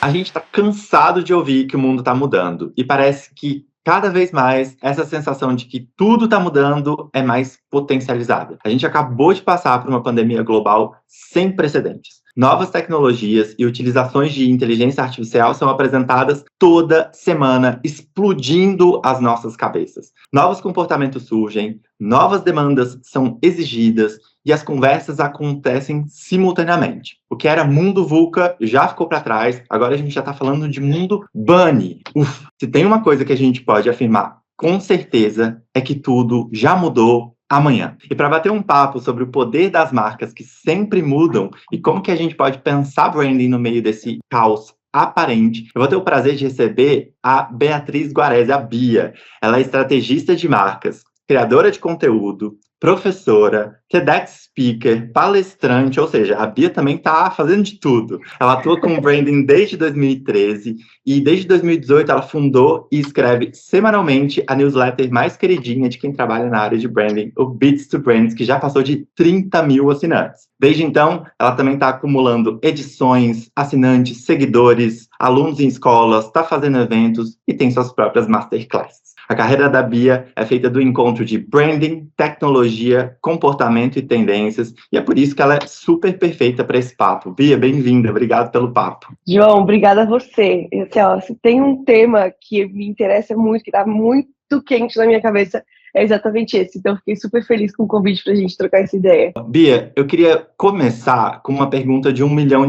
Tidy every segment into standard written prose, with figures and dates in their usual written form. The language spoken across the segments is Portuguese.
A gente está cansado de ouvir que o mundo está mudando e parece que cada vez mais essa sensação de que tudo está mudando é mais potencializada. A gente acabou de passar por uma pandemia global sem precedentes. Novas tecnologias e utilizações de inteligência artificial são apresentadas toda semana, explodindo as nossas cabeças. Novos comportamentos surgem, novas demandas são exigidas e as conversas acontecem simultaneamente. O que era mundo VUCA já ficou para trás, agora a gente já está falando de mundo BUNNY. Se tem uma coisa que a gente pode afirmar com certeza é que tudo já mudou amanhã. E para bater um papo sobre o poder das marcas que sempre mudam e como que a gente pode pensar branding no meio desse caos aparente, eu vou ter o prazer de receber a Beatriz Guarese, a Bia. Ela é estrategista de marcas, criadora de conteúdo, professora, TEDx speaker, palestrante, ou seja, a Bia também está fazendo de tudo. Ela atua com branding desde 2013 e desde 2018 ela fundou e escreve semanalmente a newsletter mais queridinha de quem trabalha na área de branding, o Beats to Brands, que já passou de 30 mil assinantes. Desde então, ela também está acumulando edições, assinantes, seguidores, alunos em escolas, está fazendo eventos e tem suas próprias masterclasses. A carreira da Bia é feita do encontro de branding, tecnologia, comportamento e tendências, e é por isso que ela é super perfeita para esse papo. Bia, bem-vinda, obrigado pelo papo. João, obrigada a você. Se tem um tema que me interessa muito, que está muito quente na minha cabeça, é exatamente esse. Então, fiquei super feliz com o convite para a gente trocar essa ideia. Bia, eu queria começar com uma pergunta de $1 milhão,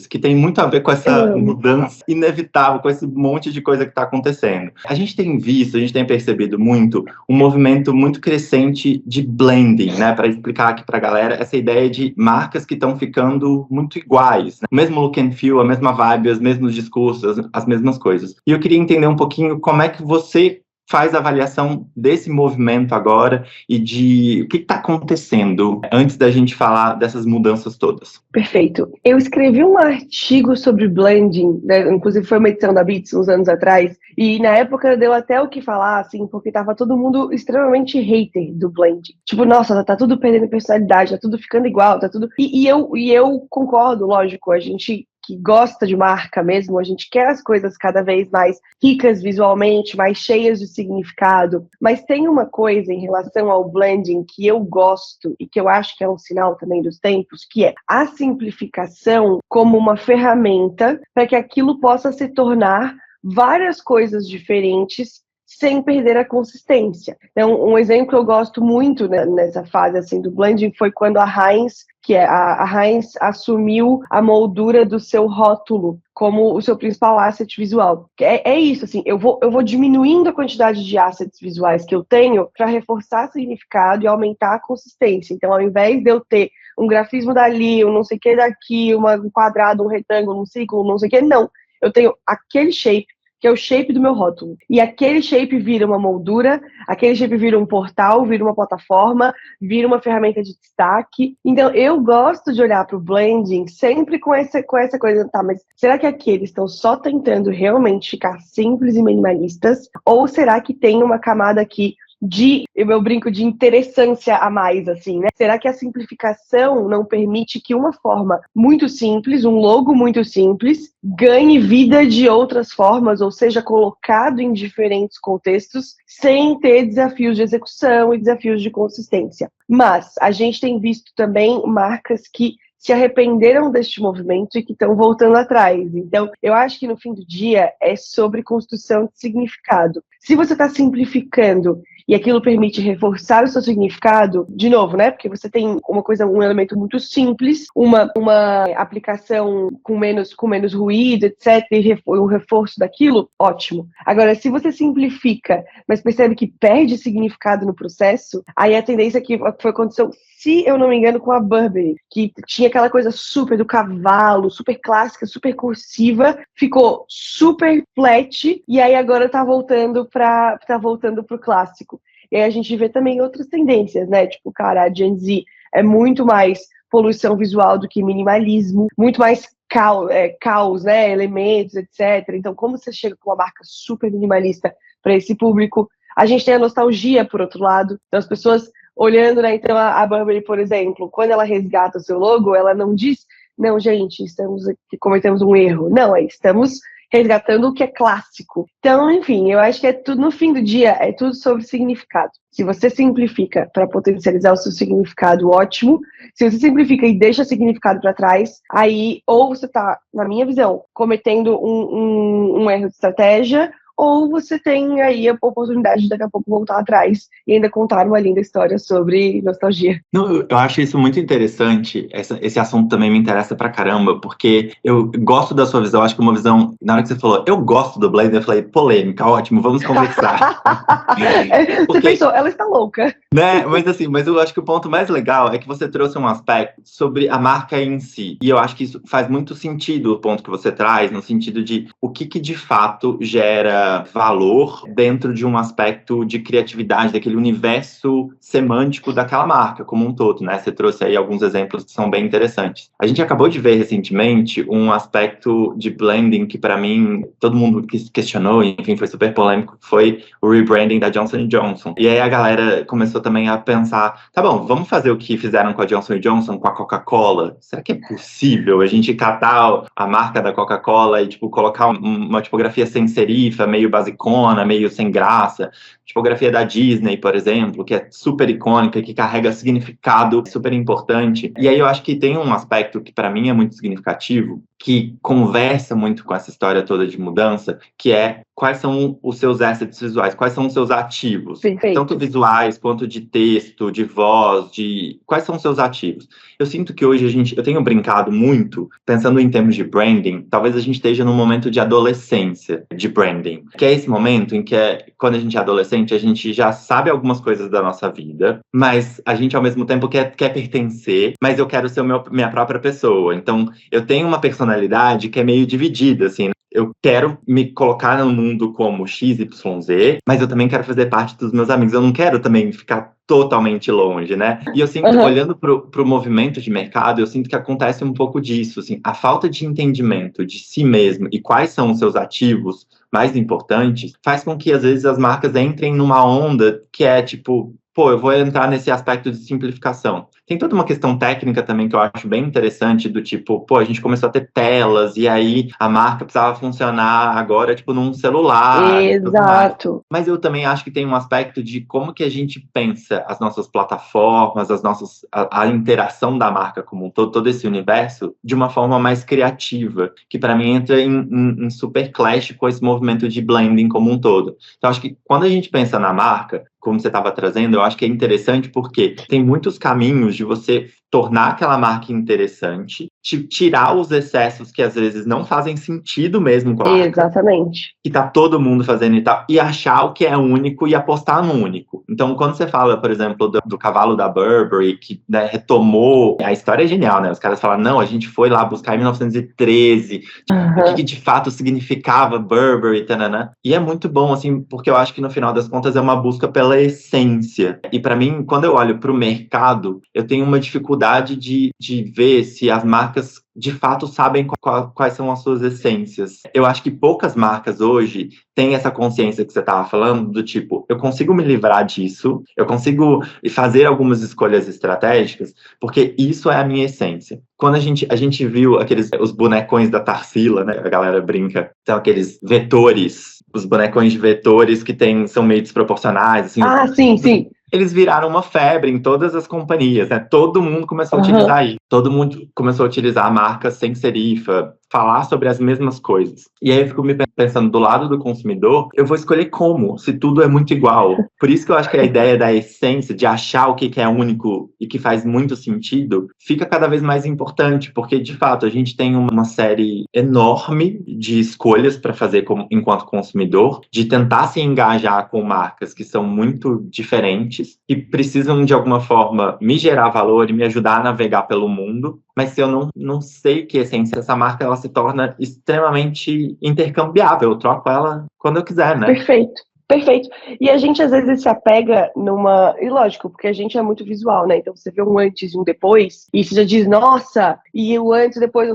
que tem muito a ver com essa mudança inevitável, com esse monte de coisa que está acontecendo. A gente tem visto, a gente tem percebido muito um movimento muito crescente de blending, né? Para explicar aqui para a galera, essa ideia de marcas que estão ficando muito iguais, né? O mesmo look and feel, a mesma vibe, os mesmos discursos, as mesmas coisas. E eu queria entender um pouquinho como é que você faz a avaliação desse movimento agora e de o que está acontecendo antes da gente falar dessas mudanças todas. Perfeito. Eu escrevi um artigo sobre blending, né? Inclusive foi uma edição da Beats uns anos atrás, e na época deu até o que falar, assim, porque tava todo mundo extremamente hater do blending. Tipo, nossa, tá tudo perdendo personalidade, tá tudo ficando igual, tá tudo... E eu concordo, lógico, a gente que gosta de marca mesmo, a gente quer as coisas cada vez mais ricas visualmente, mais cheias de significado, mas tem uma coisa em relação ao blending que eu gosto e que eu acho que é um sinal também dos tempos, que é a simplificação como uma ferramenta para que aquilo possa se tornar várias coisas diferentes sem perder a consistência. Então, um exemplo que eu gosto muito, né, nessa fase assim, do blending foi quando a Heinz, a Heinz assumiu a moldura do seu rótulo como o seu principal asset visual. É isso, assim, eu vou diminuindo a quantidade de assets visuais que eu tenho para reforçar significado e aumentar a consistência. Então, ao invés de eu ter um grafismo dali, um não sei o que daqui, um quadrado, um retângulo, um círculo, não sei o que, não. Eu tenho aquele shape, que é o shape do meu rótulo. E aquele shape vira uma moldura, aquele shape vira um portal, vira uma plataforma, vira uma ferramenta de destaque. Então, eu gosto de olhar para o blending sempre com essa coisa, tá, mas será que aqui eles estão só tentando realmente ficar simples e minimalistas? Ou será que tem uma camada aqui eu brinco de interessância a mais, assim, né? Será que a simplificação não permite que uma forma muito simples, um logo muito simples, ganhe vida de outras formas, ou seja, colocado em diferentes contextos, sem ter desafios de execução e desafios de consistência? Mas a gente tem visto também marcas que se arrependeram deste movimento e que estão voltando atrás. Então, eu acho que no fim do dia é sobre construção de significado. Se você está simplificando e aquilo permite reforçar o seu significado, de novo, né? Porque você tem um elemento muito simples, uma aplicação com menos ruído, etc., e o reforço daquilo, ótimo. Agora, se você simplifica, mas percebe que perde significado no processo, aí a tendência que foi aconteceu, se eu não me engano, com a Burberry, que tinha aquela coisa super do cavalo, super clássica, super cursiva, ficou super flat, e aí agora tá voltando pro clássico. E aí a gente vê também outras tendências, né? Tipo, cara, a Gen Z é muito mais poluição visual do que minimalismo, muito mais caos, né? Elementos, etc. Então, como você chega com uma marca super minimalista para esse público? A gente tem a nostalgia, por outro lado. Então, as pessoas olhando, né? Então, a Burberry, por exemplo, quando ela resgata o seu logo, ela não diz não, gente, estamos aqui, cometemos um erro. Não, estamos resgatando o que é clássico. Então, enfim, eu acho que é tudo, no fim do dia, é tudo sobre significado. Se você simplifica para potencializar o seu significado, ótimo. Se você simplifica e deixa significado para trás, aí ou você está, na minha visão, cometendo um erro de estratégia, ou você tem aí a oportunidade de daqui a pouco voltar atrás e ainda contar uma linda história sobre nostalgia. Não, eu acho isso muito interessante, esse assunto também me interessa pra caramba, porque eu gosto da sua visão, acho que uma visão, na hora que você falou, eu gosto do Blender, eu falei, polêmica, ótimo, vamos conversar. Você pensou, ela está louca. Né? Mas eu acho que o ponto mais legal é que você trouxe um aspecto sobre a marca em si, e eu acho que isso faz muito sentido, o ponto que você traz, no sentido de o que de fato gera valor dentro de um aspecto de criatividade, daquele universo semântico daquela marca como um todo, né? Você trouxe aí alguns exemplos que são bem interessantes. A gente acabou de ver recentemente um aspecto de blending que, para mim, todo mundo questionou, enfim, foi super polêmico, foi o rebranding da Johnson & Johnson. E aí a galera começou também a pensar, tá bom, vamos fazer o que fizeram com a Johnson & Johnson, com a Coca-Cola? Será que é possível a gente catar a marca da Coca-Cola e, tipo, colocar uma tipografia sem serifa, meio basicona, meio sem graça? Tipografia da Disney, por exemplo, que é super icônica, que carrega significado super importante. E aí eu acho que tem um aspecto que para mim é muito significativo, que conversa muito com essa história toda de mudança, que é quais são os seus assets visuais, quais são os seus ativos, Perfeito. Tanto visuais quanto de texto, de voz, quais são os seus ativos. Eu sinto que hoje eu tenho brincado muito, pensando em termos de branding, talvez a gente esteja num momento de adolescência de branding, que é esse momento em que quando a gente é adolescente, a gente já sabe algumas coisas da nossa vida, mas a gente ao mesmo tempo quer pertencer, mas eu quero ser minha própria pessoa. Então, eu tenho uma personalidade que é meio dividida, assim. Eu quero me colocar no mundo como XYZ, mas eu também quero fazer parte dos meus amigos. Eu não quero também ficar totalmente longe, né? E eu sinto, olhando pro movimento de mercado, eu sinto que acontece um pouco disso, assim, a falta de entendimento de si mesmo e quais são os seus ativos mais importantes, faz com que, às vezes, as marcas entrem numa onda que é, tipo, pô, eu vou entrar nesse aspecto de simplificação. Tem toda uma questão técnica também que eu acho bem interessante, do tipo, pô, a gente começou a ter telas, e aí a marca precisava funcionar agora, tipo, num celular. Exato. Mas eu também acho que tem um aspecto de como que a gente pensa as nossas plataformas, a interação da marca como um todo esse universo, de uma forma mais criativa, que para mim entra em super clash com esse movimento de blending como um todo. Então, acho que quando a gente pensa na marca, como você estava trazendo, eu acho que é interessante porque tem muitos caminhos de você tornar aquela marca interessante, tirar os excessos que às vezes não fazem sentido mesmo com a marca. Exatamente. Que tá todo mundo fazendo e tal, e achar o que é único e apostar no único. Então, quando você fala, por exemplo, do cavalo da Burberry, que, né, retomou, a história é genial, né? Os caras falaram, não, a gente foi lá buscar em 1913, o que de fato significava Burberry, tananã. E é muito bom, assim, porque eu acho que no final das contas é uma busca pela essência. E para mim, quando eu olho para o mercado, eu tenho uma dificuldade de ver se as marcas de fato sabem quais são as suas essências. Eu acho que poucas marcas hoje têm essa consciência que você estava falando, do tipo, eu consigo me livrar disso, eu consigo fazer algumas escolhas estratégicas, porque isso é a minha essência. Quando a gente viu os bonecões da Tarsila, né, a galera brinca, são aqueles vetores, os bonecões de vetores que são meio desproporcionais, assim. Sim. Eles viraram uma febre em todas as companhias, né? Todo mundo começou a utilizar isso. Todo mundo começou a utilizar a marca sem serifa, falar sobre as mesmas coisas. E aí eu fico me pensando, do lado do consumidor, eu vou escolher como, se tudo é muito igual. Por isso que eu acho que a ideia da essência, de achar o que é único e que faz muito sentido, fica cada vez mais importante, porque, de fato, a gente tem uma série enorme de escolhas para fazer enquanto consumidor, de tentar se engajar com marcas que são muito diferentes e precisam, de alguma forma, me gerar valor e me ajudar a navegar pelo mundo. Mas se eu não sei que essência, essa marca ela se torna extremamente intercambiável. Eu troco ela quando eu quiser, né? Perfeito. E a gente, às vezes, se apega numa... E lógico, porque a gente é muito visual, né? Então, você vê um antes e um depois, e você já diz, nossa, e o antes e depois...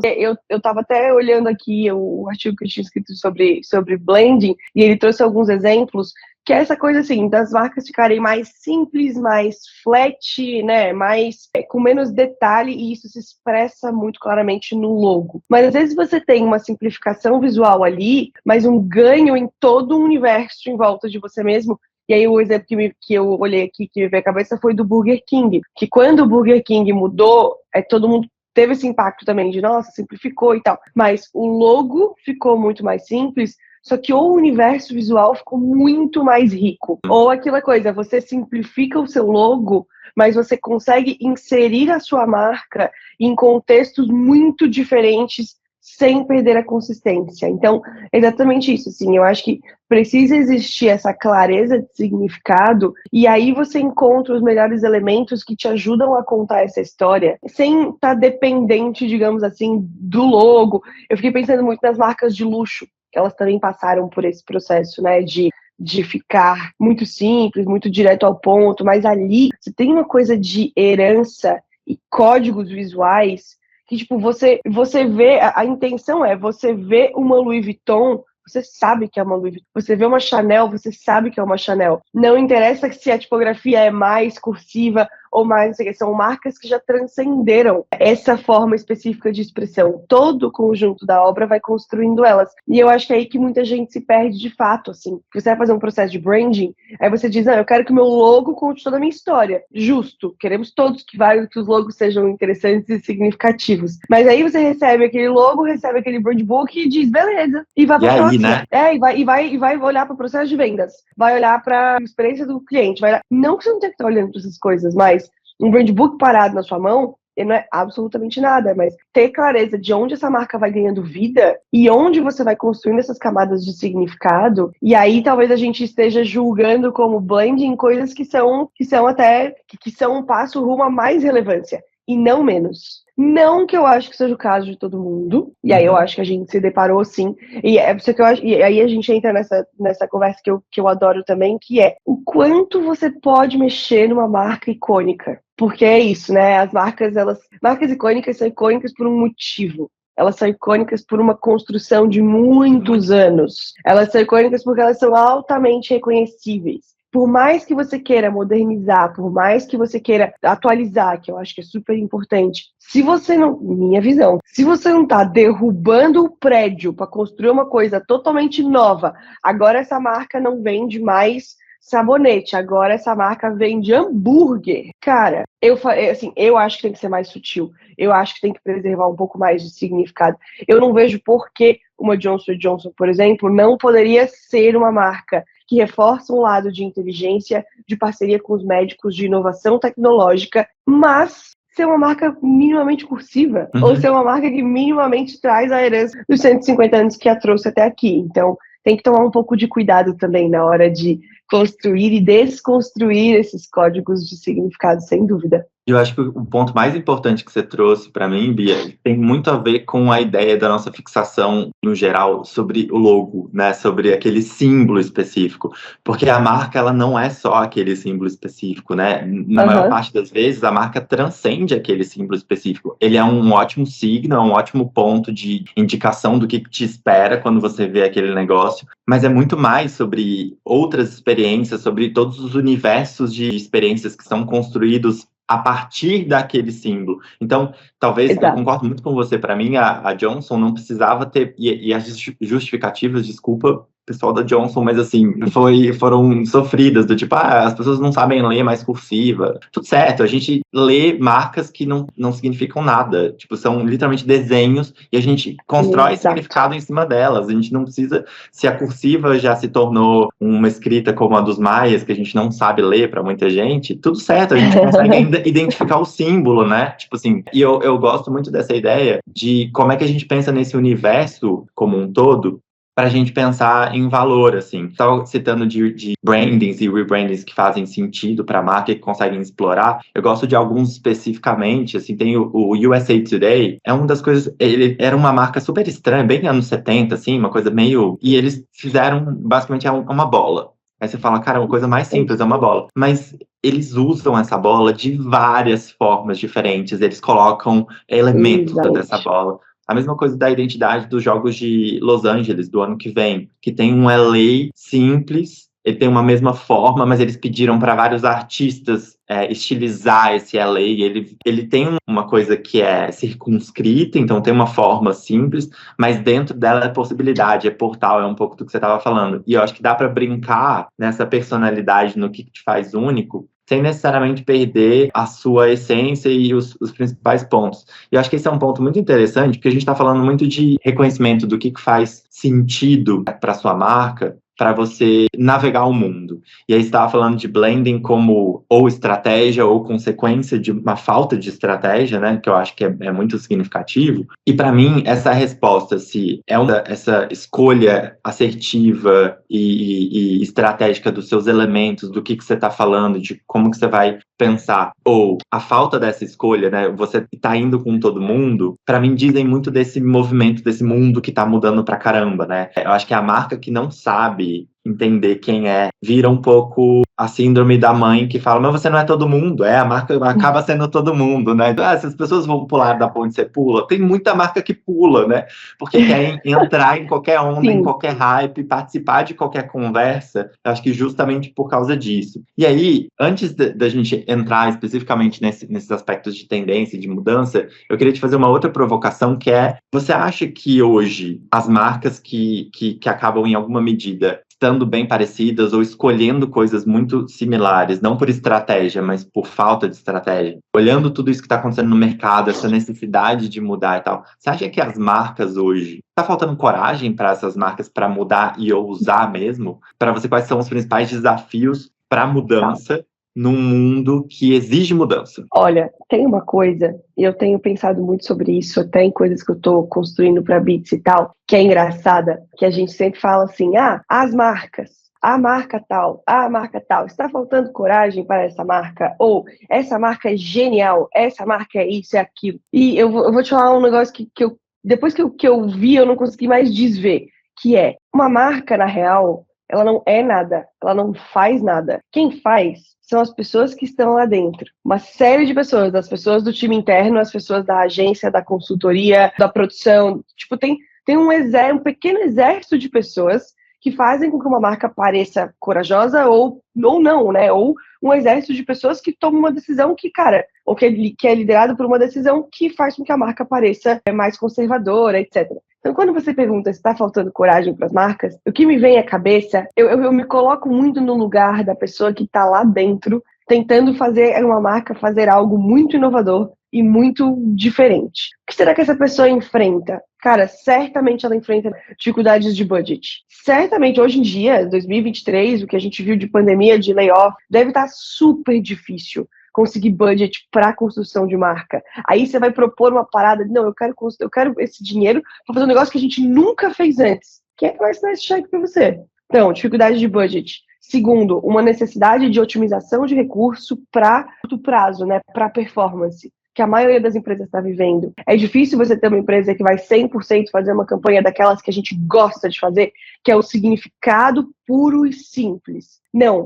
Eu tava até olhando aqui o artigo que eu tinha escrito sobre blending, e ele trouxe alguns exemplos que é essa coisa assim, das marcas ficarem mais simples, mais flat, né, mais com menos detalhe, e isso se expressa muito claramente no logo. Mas às vezes você tem uma simplificação visual ali, mas um ganho em todo o universo em volta de você mesmo. E aí o exemplo que eu olhei aqui, que me veio à cabeça, foi do Burger King, que quando o Burger King mudou, todo mundo teve esse impacto também de, nossa, simplificou e tal. Mas o logo ficou muito mais simples, só que o universo visual ficou muito mais rico. Ou aquela coisa, você simplifica o seu logo, mas você consegue inserir a sua marca em contextos muito diferentes sem perder a consistência. Então, é exatamente isso, assim, eu acho que precisa existir essa clareza de significado, e aí você encontra os melhores elementos que te ajudam a contar essa história, sem estar dependente, digamos assim, do logo. Eu fiquei pensando muito nas marcas de luxo, que elas também passaram por esse processo, né, de ficar muito simples, muito direto ao ponto, mas ali você tem uma coisa de herança e códigos visuais que, tipo, você vê, a intenção é, você vê uma Louis Vuitton, você sabe que é uma Louis Vuitton. Você vê uma Chanel, você sabe que é uma Chanel. Não interessa se a tipografia é mais cursiva ou mais, não sei o que, são marcas que já transcenderam essa forma específica de expressão. Todo o conjunto da obra vai construindo elas. E eu acho que é aí que muita gente se perde de fato, assim. Você vai fazer um processo de branding, aí você diz, eu quero que o meu logo conte toda a minha história. Justo, queremos todos que os logos sejam interessantes e significativos. Mas aí você recebe aquele logo, recebe aquele brand book e diz, beleza. E vai para próxima. Né? E vai olhar para o processo de vendas. Vai olhar para a experiência do cliente. Não que você não tenha que estar olhando para essas coisas, mas um brand book parado na sua mão, ele não é absolutamente nada, mas ter clareza de onde essa marca vai ganhando vida e onde você vai construindo essas camadas de significado, e aí talvez a gente esteja julgando como blending coisas que são um passo rumo a mais relevância, e não menos. Não que eu acho que seja o caso de todo mundo, e aí eu acho que a gente se deparou sim, e é por isso que eu acho, e aí a gente entra nessa conversa que eu adoro também, que é o quanto você pode mexer numa marca icônica. Porque é isso, né? As marcas icônicas são icônicas por um motivo. Elas são icônicas por uma construção de muitos anos. Elas são icônicas porque elas são altamente reconhecíveis. Por mais que você queira modernizar, por mais que você queira atualizar, que eu acho que é super importante, se você não, minha visão, se você não tá derrubando o prédio para construir uma coisa totalmente nova, agora essa marca não vende mais sabonete, agora essa marca vende hambúrguer. Cara, eu acho que tem que ser mais sutil. Eu acho que tem que preservar um pouco mais de significado. Eu não vejo por que uma Johnson & Johnson, por exemplo, não poderia ser uma marca que reforça um lado de inteligência, de parceria com os médicos, de inovação tecnológica, mas ser uma marca minimamente cursiva, ou ser uma marca que minimamente traz a herança dos 150 anos que a trouxe até aqui. Então, tem que tomar um pouco de cuidado também na hora de construir e desconstruir esses códigos de significado, sem dúvida. Eu acho que o ponto mais importante que você trouxe para mim, Bia, tem muito a ver com a ideia da nossa fixação, no geral, sobre o logo, né? Sobre aquele símbolo específico. Porque a marca, ela não é só aquele símbolo específico, né? Na maior parte das vezes, a marca transcende aquele símbolo específico. Ele é um ótimo signo, é um ótimo ponto de indicação do que te espera quando você vê aquele negócio. Mas é muito mais sobre outras experiências, sobre todos os universos de experiências que são construídos a partir daquele símbolo. Então, talvez, eu concordo muito com você, para mim, a Johnson não precisava ter, e as justificativas, desculpa, pessoal da Johnson, mas assim, foram sofridas, do tipo, as pessoas não sabem ler mais cursiva. Tudo certo, a gente lê marcas que não significam nada, tipo, são literalmente desenhos, e a gente constrói significado em cima delas. A gente não precisa, se a cursiva já se tornou uma escrita como a dos maias, que a gente não sabe ler para muita gente, tudo certo, a gente consegue ainda identificar o símbolo, né? Tipo assim, e eu gosto muito dessa ideia de como é que a gente pensa nesse universo como um todo, para a gente pensar em valor, assim. Estava citando de brandings e rebrandings que fazem sentido para a marca e que conseguem explorar. Eu gosto de alguns especificamente, assim, tem o USA Today, é uma das coisas, ele era uma marca super estranha, bem anos 70, assim, uma coisa meio... E eles fizeram, basicamente, uma bola. Aí você fala, cara, uma coisa mais simples, é uma bola. Mas eles usam essa bola de várias formas diferentes, eles colocam elementos dessa bola. A mesma coisa da identidade dos Jogos de Los Angeles do ano que vem, que tem um LA simples, ele tem uma mesma forma, mas eles pediram para vários artistas estilizar esse LA. Ele tem uma coisa que é circunscrita, então tem uma forma simples, mas dentro dela é possibilidade, é portal, é um pouco do que você estava falando. E eu acho que dá para brincar nessa personalidade, no que te faz único, sem necessariamente perder a sua essência e os principais pontos. E eu acho que esse é um ponto muito interessante, porque a gente está falando muito de reconhecimento do que faz sentido para sua marca, para você navegar o mundo. E aí você estava falando de blending como ou estratégia ou consequência de uma falta de estratégia, né? Que eu acho que é muito significativo. E para mim, essa resposta, se é essa escolha assertiva e estratégica dos seus elementos, do que você está falando, de como que você vai pensar, ou a falta dessa escolha, né? Você está indo com todo mundo, para mim dizem muito desse movimento, desse mundo que está mudando pra caramba, né? Eu acho que a marca que não sabe entender quem é, vira um pouco a síndrome da mãe que fala, mas você não é todo mundo, a marca acaba sendo todo mundo, né? Então, se as pessoas vão pular da ponte, você pula. Tem muita marca que pula, né? Porque quer entrar em qualquer onda, Sim. em qualquer hype, participar de qualquer conversa, eu acho que justamente por causa disso. E aí, antes da gente entrar especificamente nesses aspectos de tendência e de mudança, eu queria te fazer uma outra provocação, que é, você acha que hoje as marcas que acabam em alguma medida estando bem parecidas ou escolhendo coisas muito similares, não por estratégia, mas por falta de estratégia, olhando tudo isso que está acontecendo no mercado, essa necessidade de mudar e tal, você acha que as marcas hoje, está faltando coragem para essas marcas para mudar e ousar mesmo? Para você, quais são os principais desafios para a mudança num mundo que exige mudança? Olha, tem uma coisa, e eu tenho pensado muito sobre isso, até em coisas que eu estou construindo para Beats e tal, que é engraçada, que a gente sempre fala assim, as marcas, a marca tal, está faltando coragem para essa marca, ou essa marca é genial, essa marca é isso, é aquilo. E eu vou te falar um negócio que eu, depois que eu vi, eu não consegui mais desver, que é, uma marca, na real, ela não é nada, ela não faz nada. Quem faz são as pessoas que estão lá dentro. Uma série de pessoas, as pessoas do time interno, as pessoas da agência, da consultoria, da produção. Tipo, tem um pequeno exército de pessoas que fazem com que uma marca pareça corajosa ou não, né? Ou um exército de pessoas que tomam uma decisão que, cara, ou que é liderado por uma decisão que faz com que a marca pareça mais conservadora, etc. Então, quando você pergunta se está faltando coragem para as marcas, o que me vem à cabeça, eu me coloco muito no lugar da pessoa que está lá dentro, tentando fazer uma marca fazer algo muito inovador e muito diferente. O que será que essa pessoa enfrenta? Cara, certamente ela enfrenta dificuldades de budget. Certamente, hoje em dia, 2023, o que a gente viu de pandemia, de layoff, deve estar super difícil conseguir budget para a construção de marca. Aí você vai propor uma parada, não, eu quero esse dinheiro para fazer um negócio que a gente nunca fez antes. Quem é que vai assinar esse cheque para você? Então, dificuldade de budget. Segundo, uma necessidade de otimização de recurso para curto prazo, né, para performance, que a maioria das empresas está vivendo. É difícil você ter uma empresa que vai 100% fazer uma campanha daquelas que a gente gosta de fazer, que é o significado puro e simples. Não,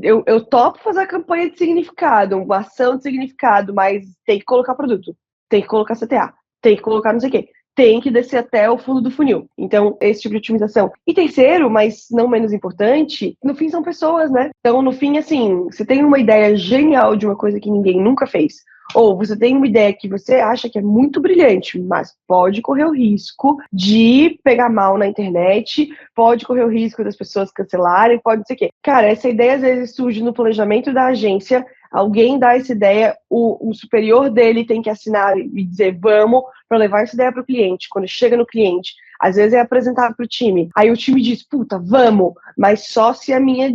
eu topo fazer a campanha de significado, uma ação de significado, mas tem que colocar produto, tem que colocar CTA, tem que colocar não sei o quê, tem que descer até o fundo do funil. Então, esse tipo de otimização. E terceiro, mas não menos importante, no fim são pessoas, né? Então, no fim, assim, você tem uma ideia genial de uma coisa que ninguém nunca fez, ou você tem uma ideia que você acha que é muito brilhante, mas pode correr o risco de pegar mal na internet, pode correr o risco das pessoas cancelarem, pode não sei o quê. Cara, essa ideia às vezes surge no planejamento da agência, alguém dá essa ideia, o superior dele tem que assinar e dizer vamos, para levar essa ideia para o cliente. Quando chega no cliente, às vezes é apresentado para o time, aí o time diz, puta, vamos, mas só se a minha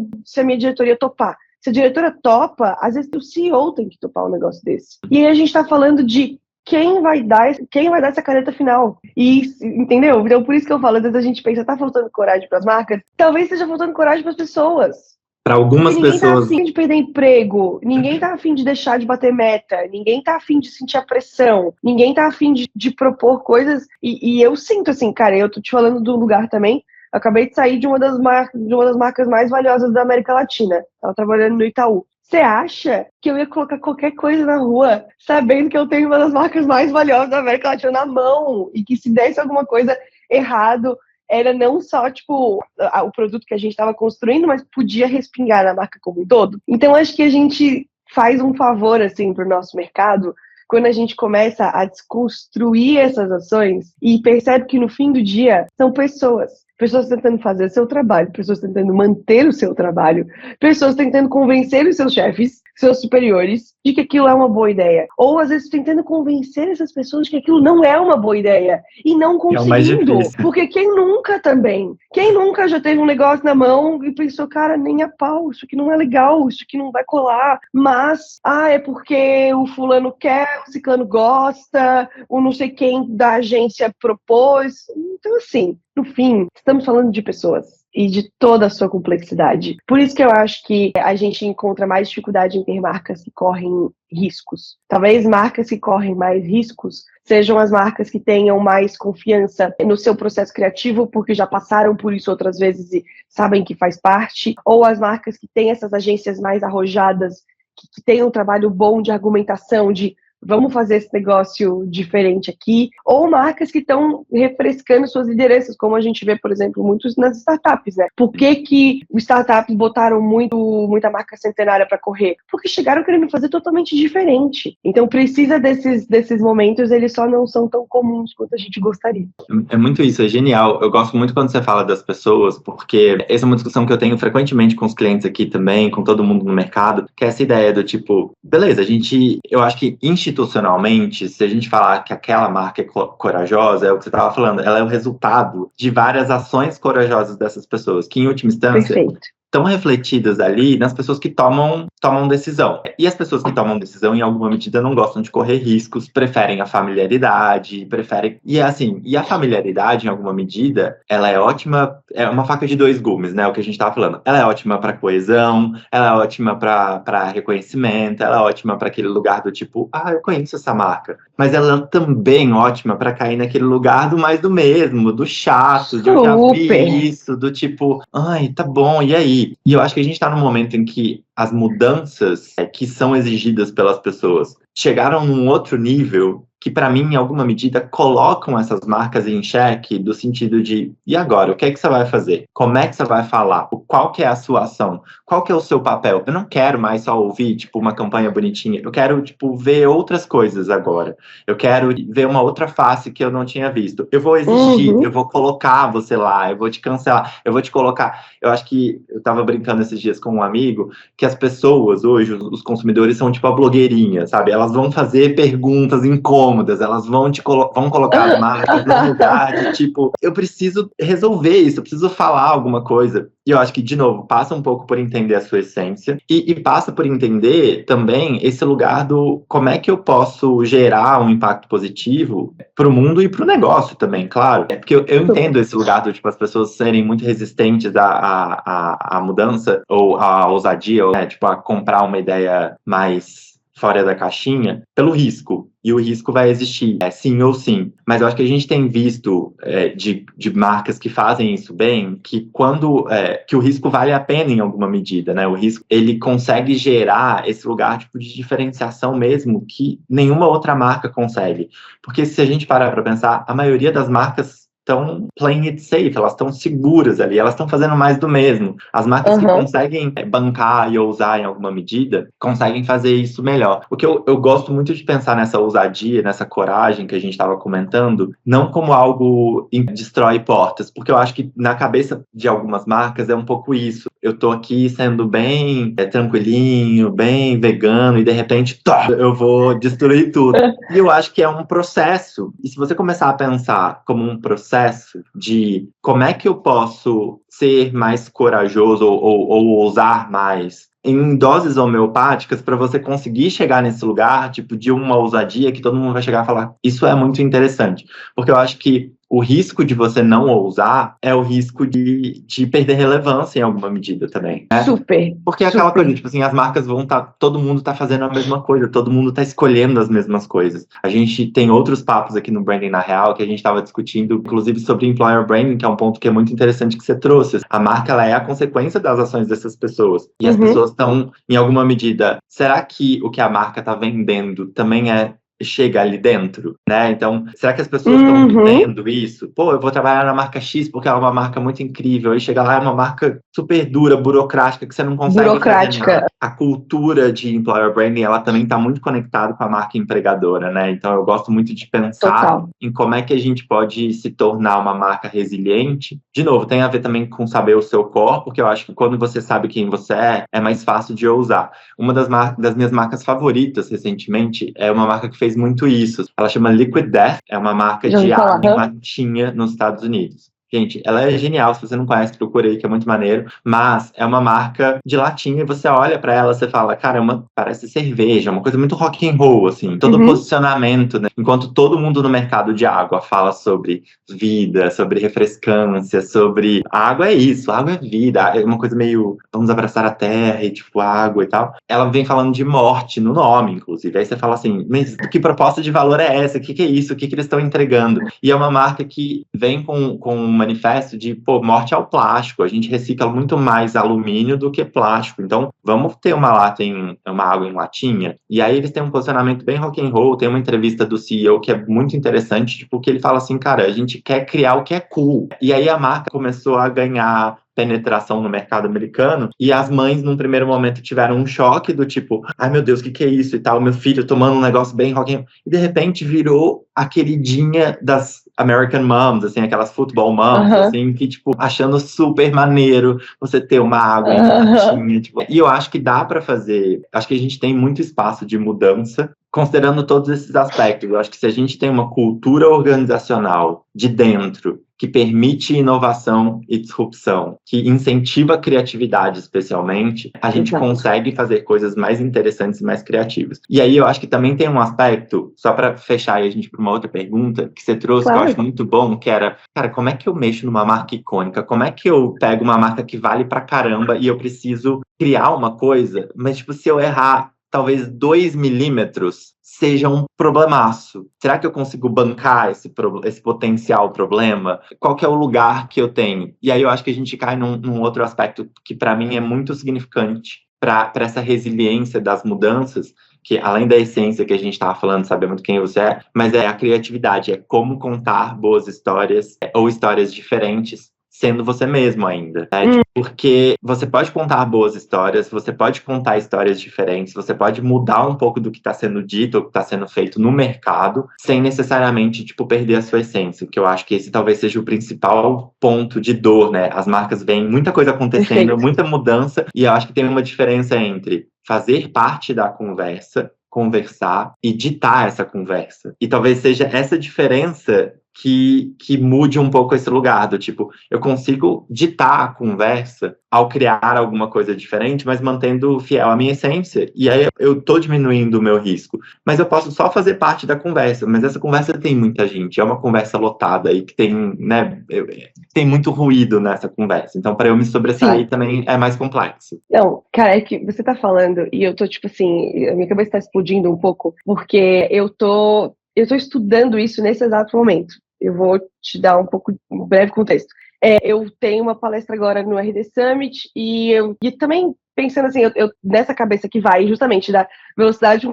diretoria topar. Se a diretora topa, às vezes o CEO tem que topar um negócio desse. E aí a gente está falando de quem vai dar essa caneta final. E, entendeu? Então, por isso que eu falo, às vezes a gente pensa, tá faltando coragem para as marcas? Talvez esteja faltando coragem para as pessoas. Para algumas pessoas. Ninguém tá afim de perder emprego, ninguém tá afim de deixar de bater meta, ninguém tá afim de sentir a pressão, ninguém tá afim de propor coisas. E eu sinto assim, cara, eu tô te falando do lugar também. Eu acabei de sair de uma das marcas mais valiosas da América Latina. Estava trabalhando no Itaú. Você acha que eu ia colocar qualquer coisa na rua sabendo que eu tenho uma das marcas mais valiosas da América Latina na mão e que se desse alguma coisa errado, era não só, tipo, o produto que a gente estava construindo, mas podia respingar na marca como um todo. Então, acho que a gente faz um favor, assim, pro nosso mercado quando a gente começa a desconstruir essas ações e percebe que no fim do dia são pessoas tentando fazer seu trabalho, pessoas tentando manter o seu trabalho, pessoas tentando convencer os seus chefes, seus superiores, de que aquilo é uma boa ideia. Ou, às vezes, tentando convencer essas pessoas de que aquilo não é uma boa ideia. E não conseguindo. É o mais difícil. Porque quem nunca também? Quem nunca já teve um negócio na mão e pensou, cara, nem a pau, isso aqui não é legal, isso aqui não vai colar. Mas, é porque o fulano quer, o ciclano gosta, o não sei quem da agência propôs. Então, assim, no fim, estamos falando de pessoas e de toda a sua complexidade. Por isso que eu acho que a gente encontra mais dificuldade em ter marcas que correm riscos. Talvez marcas que correm mais riscos sejam as marcas que tenham mais confiança no seu processo criativo, porque já passaram por isso outras vezes e sabem que faz parte, ou as marcas que têm essas agências mais arrojadas, que têm um trabalho bom de argumentação, de vamos fazer esse negócio diferente aqui, ou marcas que estão refrescando suas lideranças, como a gente vê, por exemplo, muitos nas startups, né? Por que os startups botaram muita marca centenária para correr? Porque chegaram querendo fazer totalmente diferente. Então precisa desses momentos, eles só não são tão comuns quanto a gente gostaria. É muito isso, é genial. Eu gosto muito quando você fala das pessoas, porque essa é uma discussão que eu tenho frequentemente com os clientes aqui também, com todo mundo no mercado, que é essa ideia do tipo, beleza, eu acho que institucionalmente, se a gente falar que aquela marca é corajosa, é o que você estava falando, ela é o resultado de várias ações corajosas dessas pessoas, que em última instância estão refletidas ali nas pessoas que tomam decisão. E as pessoas que tomam decisão, em alguma medida, não gostam de correr riscos, preferem a familiaridade, E a familiaridade, em alguma medida, ela é ótima, é uma faca de dois gumes, né? O que a gente estava falando. Ela é ótima para coesão, ela é ótima para reconhecimento, ela é ótima para aquele lugar do tipo, eu conheço essa marca. Mas ela é também ótima para cair naquele lugar do mais do mesmo, do chato, de eu já vi isso, do tipo, tá bom, e aí? E eu acho que a gente está num momento em que as mudanças que são exigidas pelas pessoas chegaram num outro nível que, para mim, em alguma medida, colocam essas marcas em xeque, do sentido de, e agora? O que é que você vai fazer? Como é que você vai falar? Qual que é a sua ação? Qual que é o seu papel? Eu não quero mais só ouvir, uma campanha bonitinha. Eu quero, ver outras coisas agora. Eu quero ver uma outra face que eu não tinha visto. Eu vou exigir, eu vou colocar você lá, eu vou te cancelar, eu vou te colocar. Eu acho que, eu estava brincando esses dias com um amigo, que as pessoas hoje, os consumidores, são tipo a blogueirinha, sabe? Elas vão fazer perguntas incômodas, elas vão colocar as marcas num lugar de eu preciso resolver isso, eu preciso falar alguma coisa. E eu acho que, de novo, passa um pouco por entender a sua essência e passa por entender também esse lugar do como é que eu posso gerar um impacto positivo para o mundo e para o negócio também, claro. Porque eu entendo esse lugar do as pessoas serem muito resistentes à mudança ou à ousadia, ou, a comprar uma ideia mais fora da caixinha, pelo risco. E o risco vai existir, sim ou sim. Mas eu acho que a gente tem visto de marcas que fazem isso bem, que que o risco vale a pena em alguma medida, né? O risco, ele consegue gerar esse lugar de diferenciação mesmo que nenhuma outra marca consegue. Porque se a gente parar para pensar, a maioria das marcas estão playing it safe, elas estão seguras ali, elas estão fazendo mais do mesmo. As marcas que conseguem bancar e ousar em alguma medida, conseguem fazer isso melhor. O que eu gosto muito de pensar nessa ousadia, nessa coragem que a gente estava comentando, não como algo que destrói portas, porque eu acho que na cabeça de algumas marcas é um pouco isso. Eu tô aqui sendo bem tranquilinho, bem vegano, e de repente, eu vou destruir tudo. E eu acho que é um processo. E se você começar a pensar como um processo de como é que eu posso ser mais corajoso ou ousar mais em doses homeopáticas para você conseguir chegar nesse lugar, de uma ousadia que todo mundo vai chegar e falar, isso é muito interessante. Porque eu acho que o risco de você não ousar é o risco de perder relevância em alguma medida também, né? Super. Porque é aquela coisa, as marcas vão todo mundo tá fazendo a mesma coisa, todo mundo tá escolhendo as mesmas coisas. A gente tem outros papos aqui no Branding na Real que a gente estava discutindo, inclusive sobre employer branding, que é um ponto que é muito interessante que você trouxe. A marca, ela é a consequência das ações dessas pessoas. E as pessoas estão, em alguma medida, será que o que a marca tá vendendo também é chega ali dentro, né? Então, será que as pessoas estão entendendo isso? Pô, eu vou trabalhar na marca X porque ela é uma marca muito incrível. Aí chega lá, é uma marca super dura, burocrática, que você não consegue fazer nada. A cultura de employer branding, ela também está muito conectada com a marca empregadora, né? Então, eu gosto muito de pensar em como é que a gente pode se tornar uma marca resiliente. De novo, tem a ver também com saber o seu core, porque eu acho que quando você sabe quem você é mais fácil de ousar. Uma das minhas marcas favoritas, recentemente, é uma marca que fez muito isso. Ela chama Liquid Death, é uma marca de água em latinha nos Estados Unidos. Gente, ela é genial, se você não conhece, procura aí, que é muito maneiro. Mas é uma marca de latinha e você olha pra ela, você fala, caramba, parece cerveja, uma coisa muito rock and roll, assim. Todo posicionamento, né? Enquanto todo mundo no mercado de água fala sobre vida, sobre refrescância, sobre... A água é isso, a água é vida, é uma coisa meio, vamos abraçar a terra e tipo, água e tal. Ela vem falando de morte no nome, inclusive. Aí você fala assim, mas que proposta de valor é essa? O que é isso? O que eles estão entregando? E é uma marca que vem com um manifesto de, morte ao plástico. A gente recicla muito mais alumínio do que plástico. Então, vamos ter uma água em latinha. E aí eles têm um posicionamento bem rock and roll. Tem uma entrevista do CEO que é muito interessante, tipo, que ele fala assim, cara, a gente quer criar o que é cool. E aí a marca começou a ganhar penetração no mercado americano, e as mães, num primeiro momento, tiveram um choque do tipo, ai meu Deus, o que é isso e tal, meu filho tomando um negócio bem rock and roll, e de repente virou a queridinha das American Moms, assim, aquelas football moms, assim, que, tipo, achando super maneiro você ter uma água em latinha, tipo, e eu acho que dá pra fazer, acho que a gente tem muito espaço de mudança, considerando todos esses aspectos. Eu acho que se a gente tem uma cultura organizacional de dentro que permite inovação e disrupção, que incentiva a criatividade especialmente, a gente consegue fazer coisas mais interessantes e mais criativas. E aí eu acho que também tem um aspecto, só para fechar e a gente para uma outra pergunta, que você trouxe, que eu acho muito bom, que era, cara, como é que eu mexo numa marca icônica? Como é que eu pego uma marca que vale pra caramba e eu preciso criar uma coisa, mas tipo, se eu errar talvez 2 milímetros, seja um problemaço. Será que eu consigo bancar esse potencial problema? Qual que é o lugar que eu tenho? E aí eu acho que a gente cai num outro aspecto que para mim é muito significante para essa resiliência das mudanças, que além da essência que a gente estava falando, saber muito quem você é, mas é a criatividade, é como contar boas histórias ou histórias diferentes, sendo você mesmo ainda, né? Porque você pode contar boas histórias, você pode contar histórias diferentes, você pode mudar um pouco do que está sendo dito ou que está sendo feito no mercado, sem necessariamente, tipo, perder a sua essência, que eu acho que esse talvez seja o principal ponto de dor, né? As marcas veem muita coisa acontecendo, muita mudança, e eu acho que tem uma diferença entre fazer parte da conversa, conversar e ditar essa conversa. E talvez seja essa diferença que mude um pouco esse lugar, do tipo, eu consigo ditar a conversa ao criar alguma coisa diferente, mas mantendo fiel à minha essência, e aí eu tô diminuindo o meu risco. Mas eu posso só fazer parte da conversa, mas essa conversa tem muita gente, é uma conversa lotada, e que tem, né, tem muito ruído nessa conversa, então para eu me sobressair também é mais complexo. Não, cara, é que você tá falando, e eu tô tipo assim, a minha cabeça tá explodindo um pouco, porque eu tô estudando isso nesse exato momento. Eu vou te dar um breve contexto. Eu tenho uma palestra agora no RD Summit e também pensando assim, eu nessa cabeça que vai justamente da velocidade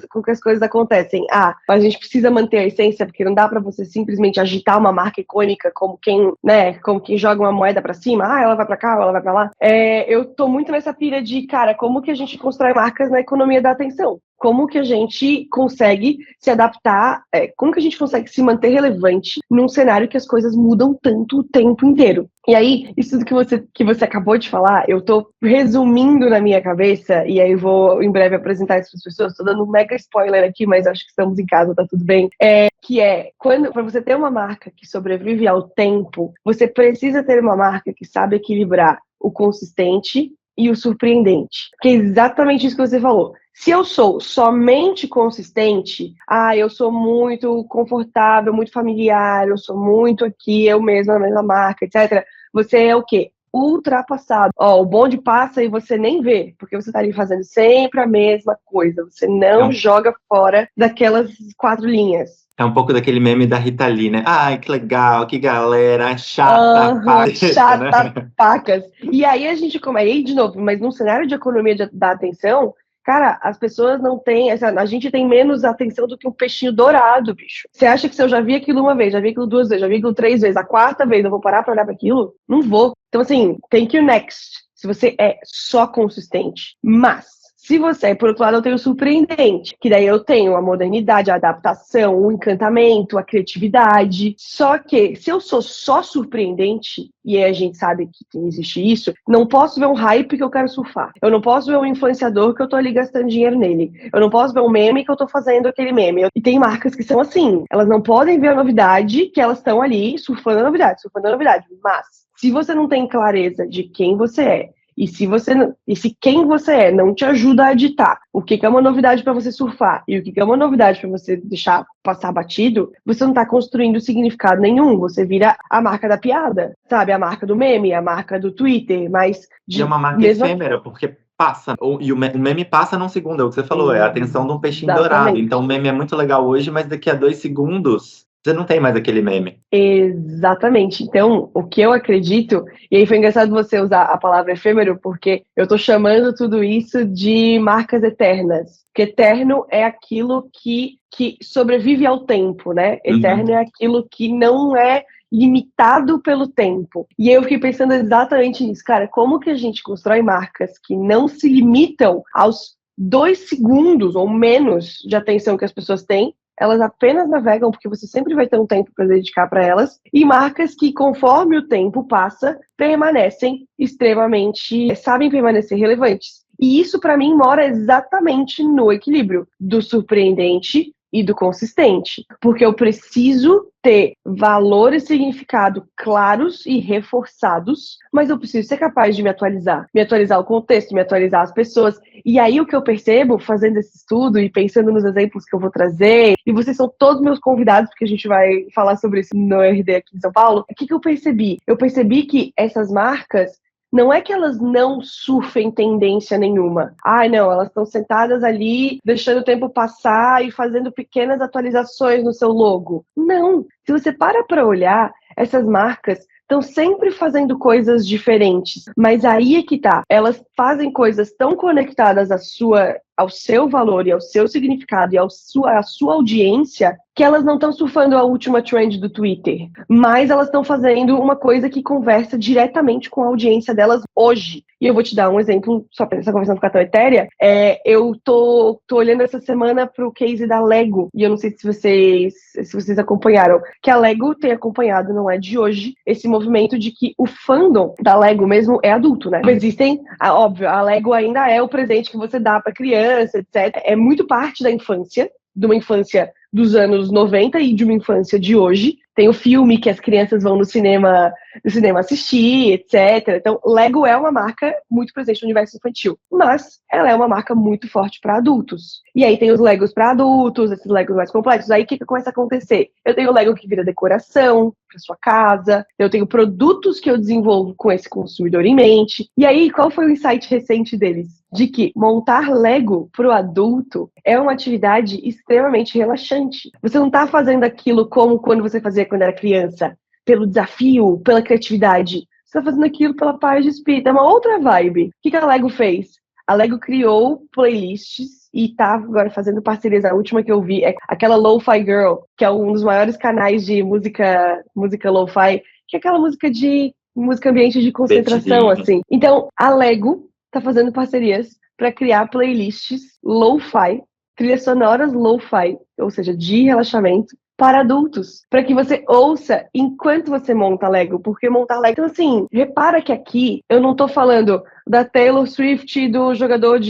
com que as coisas acontecem. A gente precisa manter a essência, porque não dá para você simplesmente agitar uma marca icônica como quem joga uma moeda para cima, ela vai para cá, ela vai para lá. Eu tô muito nessa pilha de, cara, como que a gente constrói marcas na economia da atenção? Como que a gente consegue se adaptar, como que a gente consegue se manter relevante num cenário que as coisas mudam tanto o tempo inteiro? E aí, isso que você acabou de falar, eu tô resumindo na minha cabeça, e aí vou em breve apresentar isso para as pessoas, tô dando um mega spoiler aqui, mas acho que estamos em casa, tá tudo bem. Para você ter uma marca que sobrevive ao tempo, você precisa ter uma marca que sabe equilibrar o consistente e o surpreendente. Que é exatamente isso que você falou. Se eu sou somente consistente, eu sou muito confortável, muito familiar, eu sou muito aqui, eu mesma, na mesma marca, etc. Você é o quê? Ultrapassado. O bonde passa e você nem vê, porque você tá ali fazendo sempre a mesma coisa. Você não joga fora daquelas 4 linhas. É um pouco daquele meme da Rita Lee, né? Ai, que legal, que galera, chata, chata, né? Pacas. E aí a gente aí de novo, mas num cenário de economia da atenção, Cara, as pessoas não têm, a gente tem menos atenção do que um peixinho dourado, bicho. Você acha que se eu já vi aquilo uma vez, já vi aquilo 2 vezes, já vi aquilo 3 vezes, a 4ª vez eu vou parar pra olhar para aquilo? Não vou. Então, assim, thank you next. Se você é só consistente. Mas, se você, por outro lado, eu tenho o surpreendente, que daí eu tenho a modernidade, a adaptação, o encantamento, a criatividade. Só que, se eu sou só surpreendente, e aí a gente sabe que existe isso, não posso ver um hype que eu quero surfar. Eu não posso ver um influenciador que eu tô ali gastando dinheiro nele. Eu não posso ver um meme que eu tô fazendo aquele meme. E tem marcas que são assim, elas não podem ver a novidade, que elas estão ali surfando a novidade. Mas, se você não tem clareza de quem você é, e se quem você é não te ajuda a ditar o que é uma novidade para você surfar e o que é uma novidade para você deixar passar batido, você não está construindo significado nenhum. Você vira a marca da piada, sabe? A marca do meme, a marca do Twitter, mas... E é uma marca efêmera, porque passa. E o meme passa num segundo, é o que você falou, é a atenção de um peixinho dourado. Então o meme é muito legal hoje, mas daqui a 2 segundos... você não tem mais aquele meme. Exatamente. Então, o que eu acredito, e aí foi engraçado você usar a palavra efêmero, porque eu tô chamando tudo isso de marcas eternas. Porque eterno é aquilo que sobrevive ao tempo, né? Eterno é aquilo que não é limitado pelo tempo. E eu fiquei pensando exatamente nisso. Cara, como que a gente constrói marcas que não se limitam aos 2 segundos ou menos de atenção que as pessoas têm? Elas apenas navegam porque você sempre vai ter um tempo para dedicar para elas, e marcas que, conforme o tempo passa, permanecem extremamente, sabem permanecer relevantes. E isso, para mim, mora exatamente no equilíbrio do surpreendente e do consistente, porque eu preciso ter valor e significado claros e reforçados, mas eu preciso ser capaz de me atualizar o contexto, me atualizar as pessoas. E aí o que eu percebo, fazendo esse estudo e pensando nos exemplos que eu vou trazer, e vocês são todos meus convidados, porque a gente vai falar sobre isso no RD aqui em São Paulo, o que eu percebi? Eu percebi que essas marcas, não é que elas não surfem tendência nenhuma. Não, elas estão sentadas ali, deixando o tempo passar e fazendo pequenas atualizações no seu logo. Não. Se você para olhar, essas marcas estão sempre fazendo coisas diferentes. Mas aí é que tá. Elas fazem coisas tão conectadas ao seu valor e ao seu significado e à sua audiência, que elas não estão surfando a última trend do Twitter, mas elas estão fazendo uma coisa que conversa diretamente com a audiência delas hoje. E eu vou te dar um exemplo, só para essa conversa não ficar tão etérea. Eu tô olhando essa semana pro case da Lego, e eu não sei se vocês acompanharam, que a Lego tem acompanhado, não é de hoje, esse movimento de que o fandom da Lego mesmo é adulto, né? Existem, óbvio, a Lego ainda é o presente que você dá pra criança, etc. É muito parte da infância, de uma infância dos anos 90 e de uma infância de hoje. Tem o filme que as crianças vão no cinema assistir, etc. Então, Lego é uma marca muito presente no universo infantil, mas ela é uma marca muito forte para adultos. E aí tem os Legos para adultos, esses Legos mais complexos. Aí o que começa a acontecer? Eu tenho Lego que vira decoração para sua casa, eu tenho produtos que eu desenvolvo com esse consumidor em mente. E aí, qual foi o insight recente deles? De que montar Lego para o adulto é uma atividade extremamente relaxante. Você não está fazendo aquilo como quando você fazia quando era criança, pelo desafio, pela criatividade. Você está fazendo aquilo pela paz de espírito. É uma outra vibe. O que a Lego fez? A Lego criou playlists e tá agora fazendo parcerias. A última que eu vi é aquela Lo-Fi Girl, que é um dos maiores canais de música Lo-Fi, que é aquela música ambiente de concentração, assim. Então, a Lego tá fazendo parcerias para criar playlists Lo-Fi, trilhas sonoras Lo-Fi, ou seja, de relaxamento, para adultos, para que você ouça enquanto você monta Lego, porque montar Lego... Então, assim, repara que aqui eu não tô falando da Taylor Swift, do jogador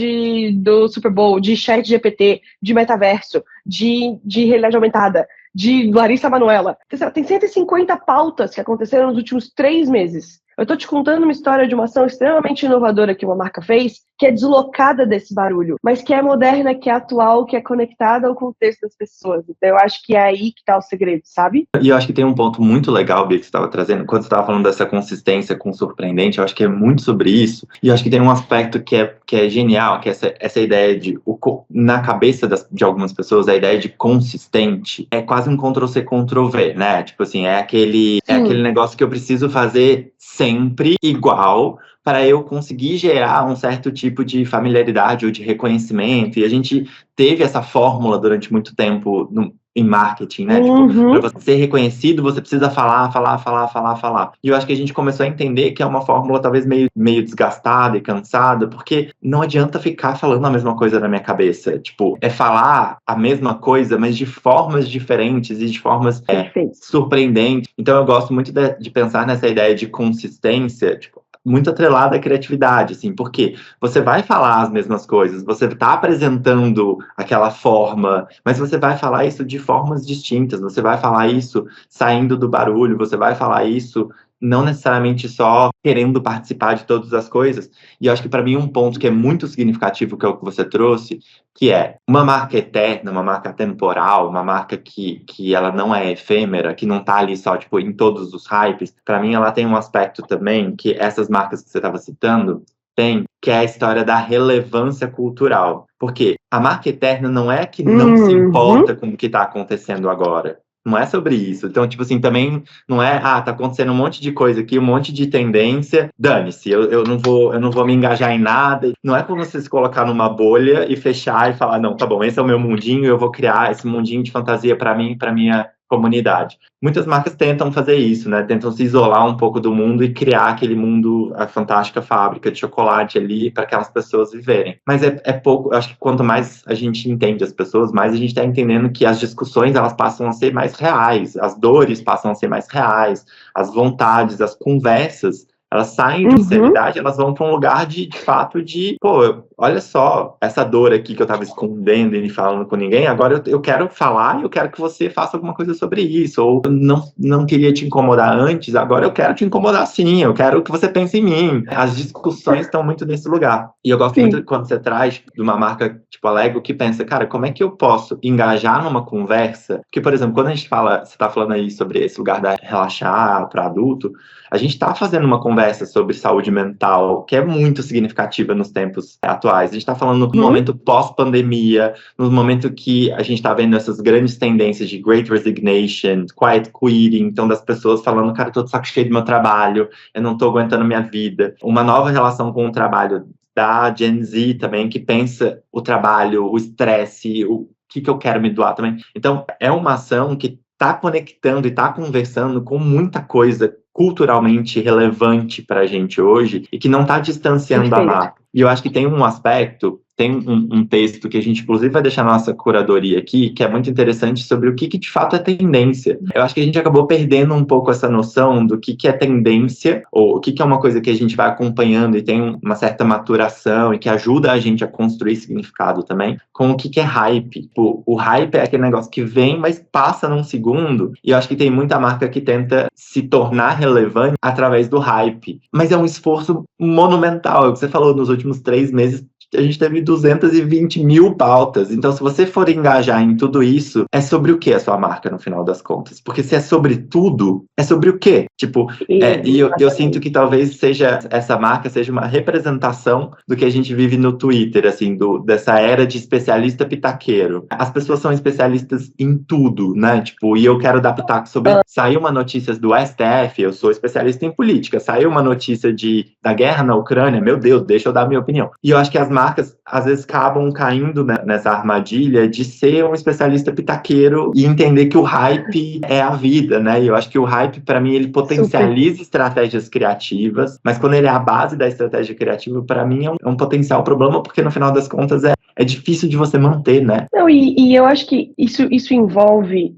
do Super Bowl, de ChatGPT, de metaverso, de realidade aumentada, de Larissa Manoela. Tem 150 pautas que aconteceram nos últimos 3 meses. Eu tô te contando uma história de uma ação extremamente inovadora que uma marca fez, que é deslocada desse barulho, mas que é moderna, que é atual, que é conectada ao contexto das pessoas. Então eu acho que é aí que tá o segredo, sabe? E eu acho que tem um ponto muito legal, Bia, que você estava trazendo, quando você estava falando dessa consistência com o surpreendente, eu acho que é muito sobre isso, e eu acho que tem um aspecto que é genial, que é essa ideia de, na cabeça de algumas pessoas, a ideia de consistente é quase um Ctrl-C, Ctrl-V, né? Tipo assim, é aquele negócio que eu preciso fazer sempre igual para eu conseguir gerar um certo tipo de familiaridade ou de reconhecimento. E a gente teve essa fórmula durante muito tempo em marketing, né? Tipo, para você ser reconhecido, você precisa falar. E eu acho que a gente começou a entender que é uma fórmula talvez meio desgastada e cansada, porque não adianta ficar falando a mesma coisa na minha cabeça. Tipo, é falar a mesma coisa, mas de formas diferentes e de formas surpreendentes. Então eu gosto muito de pensar nessa ideia de consistência, tipo, muito atrelada à criatividade, assim, porque você vai falar as mesmas coisas, você está apresentando aquela forma, mas você vai falar isso de formas distintas, você vai falar isso saindo do barulho, você vai falar isso não necessariamente só querendo participar de todas as coisas. E eu acho que para mim um ponto que é muito significativo, que é o que você trouxe, que é uma marca eterna, uma marca temporal, uma marca que ela não é efêmera, que não tá ali só, tipo, em todos os hypes. Para mim ela tem um aspecto também que essas marcas que você estava citando tem, que é a história da relevância cultural. Porque a marca eterna não é que não se importa com o que está acontecendo agora. Não é sobre isso. Então, tipo assim, também não é, tá acontecendo um monte de coisa aqui, um monte de tendência, dane-se, eu não vou me engajar em nada. Não é como você se colocar numa bolha e fechar e falar, não, tá bom, esse é o meu mundinho, eu vou criar esse mundinho de fantasia para mim, para minha comunidade. Muitas marcas tentam fazer isso, né? Tentam se isolar um pouco do mundo e criar aquele mundo, a fantástica fábrica de chocolate ali para aquelas pessoas viverem. Mas é pouco, eu acho que quanto mais a gente entende as pessoas, mais a gente está entendendo que as discussões elas passam a ser mais reais, as dores passam a ser mais reais, as vontades, as conversas elas saem de sinceridade, elas vão para um lugar de fato de, pô, olha só, essa dor aqui que eu estava escondendo e falando com ninguém, agora eu quero falar e eu quero que você faça alguma coisa sobre isso, ou não queria te incomodar antes, agora eu quero te incomodar sim, eu quero que você pense em mim. As discussões estão muito nesse lugar. E eu gosto muito quando você traz de uma marca tipo a Lego que pensa, cara, como é que eu posso engajar numa conversa? Porque, por exemplo, quando a gente fala, você está falando aí sobre esse lugar da relaxar para adulto, a gente está fazendo uma conversa sobre saúde mental que é muito significativa nos tempos atuais. A gente está falando no momento pós-pandemia, no momento que a gente está vendo essas grandes tendências de Great Resignation, Quiet Quitting, então das pessoas falando, cara, eu tô de saco cheio do meu trabalho, eu não tô aguentando minha vida. Uma nova relação com o trabalho da Gen Z também, que pensa o trabalho, o estresse, o que eu quero me doar também. Então, é uma ação que está conectando e está conversando com muita coisa culturalmente relevante para a gente hoje e que não está distanciando a marca. E eu acho que tem um aspecto, tem um texto que a gente inclusive vai deixar na nossa curadoria aqui, que é muito interessante sobre o que de fato é tendência. Eu acho que a gente acabou perdendo um pouco essa noção do que é tendência, ou o que é uma coisa que a gente vai acompanhando e tem uma certa maturação e que ajuda a gente a construir significado também, com o que é hype. O hype é aquele negócio que vem, mas passa num segundo, e eu acho que tem muita marca que tenta se tornar relevante através do hype. Mas é um esforço monumental, é o que você falou, nos últimos 3 meses a gente teve 220 mil pautas. Então, se você for engajar em tudo isso, é sobre o que a sua marca, no final das contas? Porque se é sobre tudo, é sobre o quê? Tipo, e eu sinto que talvez essa marca seja uma representação do que a gente vive no Twitter, assim, dessa era de especialista pitaqueiro. As pessoas são especialistas em tudo, né? Tipo, e eu quero dar pitaco sobre... Saiu uma notícia do STF, eu sou especialista em política. Saiu uma notícia da guerra na Ucrânia, meu Deus, deixa eu dar minha opinião. E eu acho que as marcas, às vezes, acabam caindo nessa armadilha de ser um especialista pitaqueiro e entender que o hype é a vida, né? E eu acho que o hype, para mim, ele potencializa estratégias criativas, mas quando ele é a base da estratégia criativa, para mim, é um potencial problema, porque no final das contas é difícil de você manter, né? Não, e eu acho que isso envolve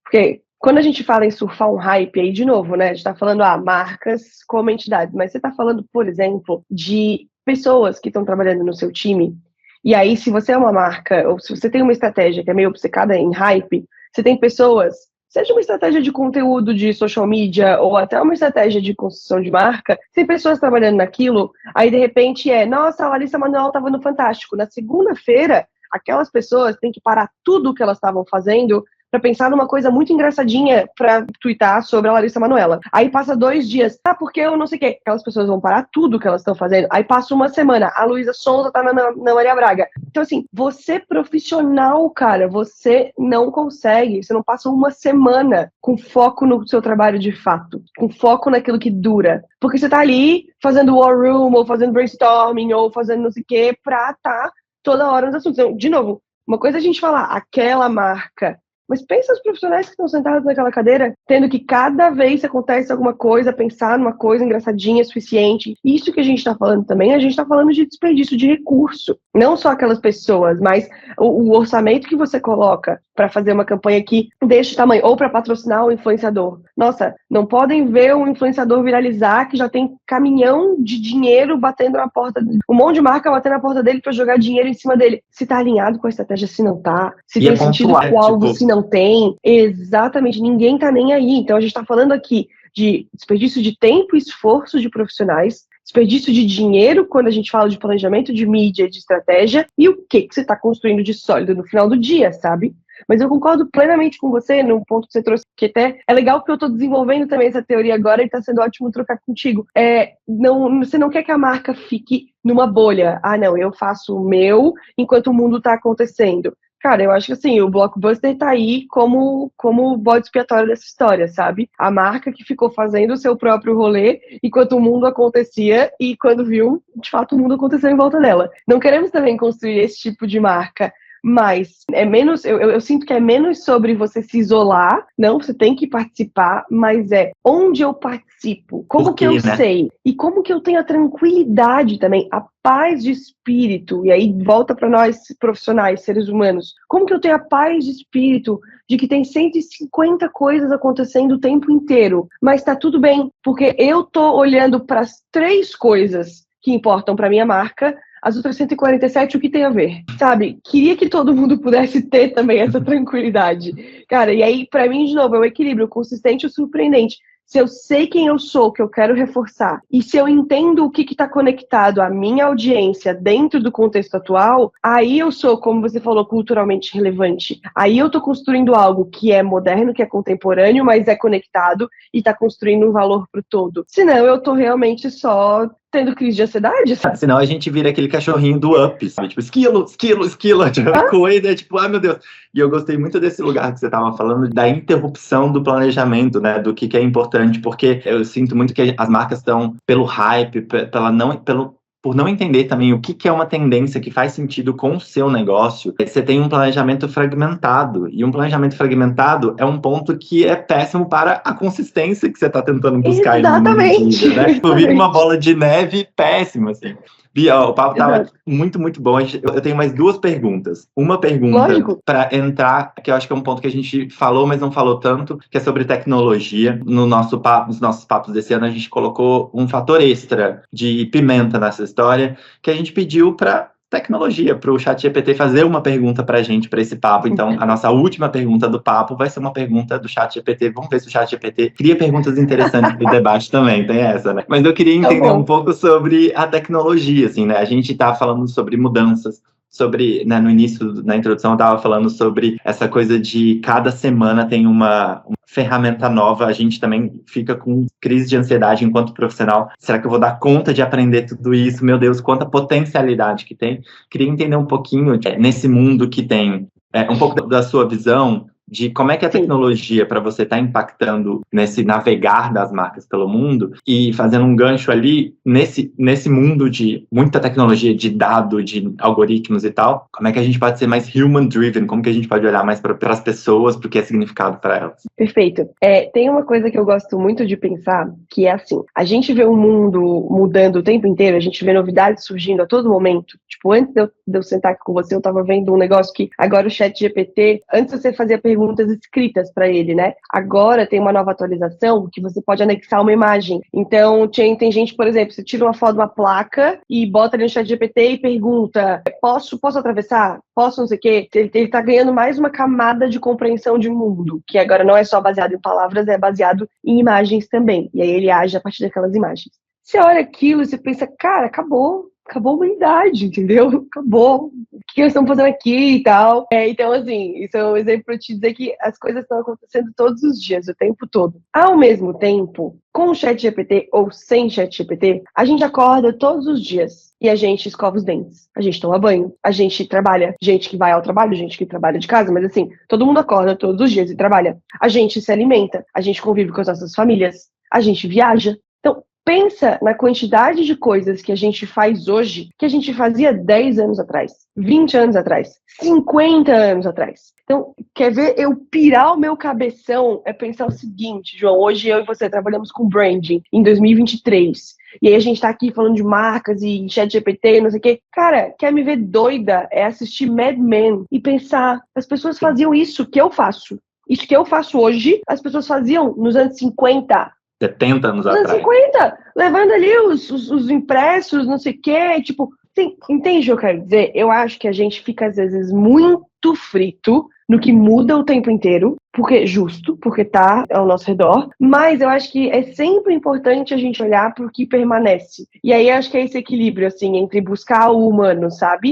porque quando a gente fala em surfar um hype, aí de novo, né? A gente tá falando, marcas como entidades, mas você tá falando, por exemplo, de pessoas que estão trabalhando no seu time, e aí se você é uma marca, ou se você tem uma estratégia que é meio obcecada em hype, você tem pessoas, seja uma estratégia de conteúdo de social media, ou até uma estratégia de construção de marca, tem pessoas trabalhando naquilo, aí de repente nossa, a Larissa Manoela estava no Fantástico, na segunda-feira, aquelas pessoas têm que parar tudo o que elas estavam fazendo pra pensar numa coisa muito engraçadinha pra twittar sobre a Larissa Manoela. Aí passa 2 dias, porque eu não sei o quê. Aquelas pessoas vão parar tudo que elas estão fazendo. Aí passa uma semana, a Luísa Sonza tá na Maria Braga. Então, assim, você profissional, cara, você não consegue, você não passa uma semana com foco no seu trabalho de fato, com foco naquilo que dura. Porque você tá ali fazendo war room, ou fazendo brainstorming, ou fazendo não sei o quê, pra tá toda hora nos assuntos. Então, de novo, uma coisa é a gente falar, aquela marca, mas pensa os profissionais que estão sentados naquela cadeira, tendo que cada vez que acontece alguma coisa, pensar numa coisa engraçadinha, suficiente. Isso que a gente está falando também, a gente está falando de desperdício de recurso. Não só aquelas pessoas, mas o orçamento que você coloca para fazer uma campanha que deste tamanho, ou para patrocinar o influenciador. Nossa, não podem ver um influenciador viralizar que já tem caminhão de dinheiro batendo na porta, um monte de marca batendo na porta dele para jogar dinheiro em cima dele. Se tá alinhado com a estratégia, se não tá. Se tem sentido com o alvo, se não tem. Exatamente, ninguém tá nem aí. Então a gente tá falando aqui de desperdício de tempo e esforço de profissionais, desperdício de dinheiro quando a gente fala de planejamento de mídia, de estratégia, e o que você tá construindo de sólido no final do dia, sabe? Mas eu concordo plenamente com você no ponto que você trouxe, que até é legal porque eu estou desenvolvendo também essa teoria agora e está sendo ótimo trocar contigo. Você não quer que a marca fique numa bolha. Ah, não, eu faço o meu enquanto o mundo está acontecendo. Cara, eu acho que assim, o Blockbuster tá aí como bode expiatório dessa história, sabe? A marca que ficou fazendo o seu próprio rolê enquanto o mundo acontecia e quando viu, de fato, o mundo aconteceu em volta dela. Não queremos também construir esse tipo de marca, mas é menos, eu sinto que é menos sobre você se isolar, não, você tem que participar, mas é onde eu participo, como que eu sei, e como que eu tenho a tranquilidade também, a paz de espírito, e aí volta para nós profissionais, seres humanos, como que eu tenho a paz de espírito de que tem 150 coisas acontecendo o tempo inteiro, mas tá tudo bem, porque eu tô olhando para as 3 coisas que importam para minha marca. As outras 147, o que tem a ver? Sabe? Queria que todo mundo pudesse ter também essa tranquilidade. Cara, e aí, pra mim, de novo, é o equilíbrio consistente e surpreendente. Se eu sei quem eu sou, que eu quero reforçar, e se eu entendo o que está conectado à minha audiência dentro do contexto atual, aí eu sou, como você falou, culturalmente relevante. Aí eu estou construindo algo que é moderno, que é contemporâneo, mas é conectado e está construindo um valor para o todo. Senão eu estou realmente só tendo crise de ansiedade, sabe? Senão a gente vira aquele cachorrinho do Up, sabe? Tipo, esquilo, tipo, coisa, tipo, ai meu Deus. E eu gostei muito desse lugar que você estava falando, da interrupção do planejamento, né? Do que é importante, porque eu sinto muito que as marcas estão pelo hype, por não entender também o que é uma tendência que faz sentido com o seu negócio. Você tem um planejamento fragmentado, e um planejamento fragmentado é um ponto que é péssimo para a consistência que você está tentando buscar. Exatamente. Né? Tipo, vira uma bola de neve péssima, assim. Bia, o papo estava muito, muito bom. Eu tenho mais 2 perguntas. Uma pergunta para entrar, que eu acho que é um ponto que a gente falou, mas não falou tanto, que é sobre tecnologia. Nos nossos papos desse ano, a gente colocou um fator extra de pimenta nessa história, que a gente pediu para tecnologia, para o ChatGPT fazer uma pergunta para a gente, para esse papo. Então, a nossa última pergunta do papo vai ser uma pergunta do ChatGPT. Vamos ver se o ChatGPT cria perguntas interessantes para o debate também, tem essa, né? Mas eu queria entender um pouco sobre a tecnologia, assim, né? A gente está falando sobre mudanças, sobre, né, no início, na introdução, eu estava falando sobre essa coisa de cada semana tem uma ferramenta nova, a gente também fica com crise de ansiedade enquanto profissional. Será que eu vou dar conta de aprender tudo isso? Meu Deus, quanta potencialidade que tem. Queria entender um pouquinho nesse mundo que tem, um pouco da sua visão de como é que a tecnologia para você está impactando nesse navegar das marcas pelo mundo, e fazendo um gancho ali nesse mundo de muita tecnologia, de dado, de algoritmos e tal, como é que a gente pode ser mais human-driven, como que a gente pode olhar mais para as pessoas, para o que é significado para elas. Perfeito. Tem uma coisa que eu gosto muito de pensar, que é assim, a gente vê o mundo mudando o tempo inteiro, a gente vê novidades surgindo a todo momento. Tipo, antes de eu sentar aqui com você, eu estava vendo um negócio que agora o ChatGPT, antes você fazia perguntas escritas para ele, né? Agora tem uma nova atualização que você pode anexar uma imagem. Então, tem gente, por exemplo, você tira uma foto de uma placa e bota ali no ChatGPT e pergunta, posso atravessar? Posso não sei o quê? Ele tá ganhando mais uma camada de compreensão de mundo, que agora não é só baseado em palavras, é baseado em imagens também. E aí ele age a partir daquelas imagens. Você olha aquilo e você pensa, cara, acabou. acabou a humanidade, entendeu? Acabou. O que eles estão fazendo aqui e tal? Então, assim, isso é um exemplo para te dizer que as coisas estão acontecendo todos os dias, o tempo todo. Ao mesmo tempo, com o ChatGPT ou sem ChatGPT, a gente acorda todos os dias e a gente escova os dentes, a gente toma banho, a gente trabalha, gente que vai ao trabalho, gente que trabalha de casa, mas assim, todo mundo acorda todos os dias e trabalha. A gente se alimenta, a gente convive com as nossas famílias, a gente viaja. Então, pensa na quantidade de coisas que a gente faz hoje que a gente fazia 10 anos atrás, 20 anos atrás, 50 anos atrás. Então, quer ver eu pirar o meu cabeção? É pensar o seguinte, João, hoje eu e você trabalhamos com branding em 2023. E aí a gente tá aqui falando de marcas e ChatGPT, não sei o quê. Cara, quer me ver doida? É assistir Mad Men e pensar, as pessoas faziam isso que eu faço. Isso que eu faço hoje, as pessoas faziam nos anos 50. 70 anos Anos atrás. 50, levando ali os impressos, não sei o quê, tipo, entende o que eu quero dizer? Eu acho que a gente fica, às vezes, muito frito no que muda o tempo inteiro, porque tá ao nosso redor, mas eu acho que é sempre importante a gente olhar para o que permanece. E aí acho que é esse equilíbrio, assim, entre buscar o humano, sabe?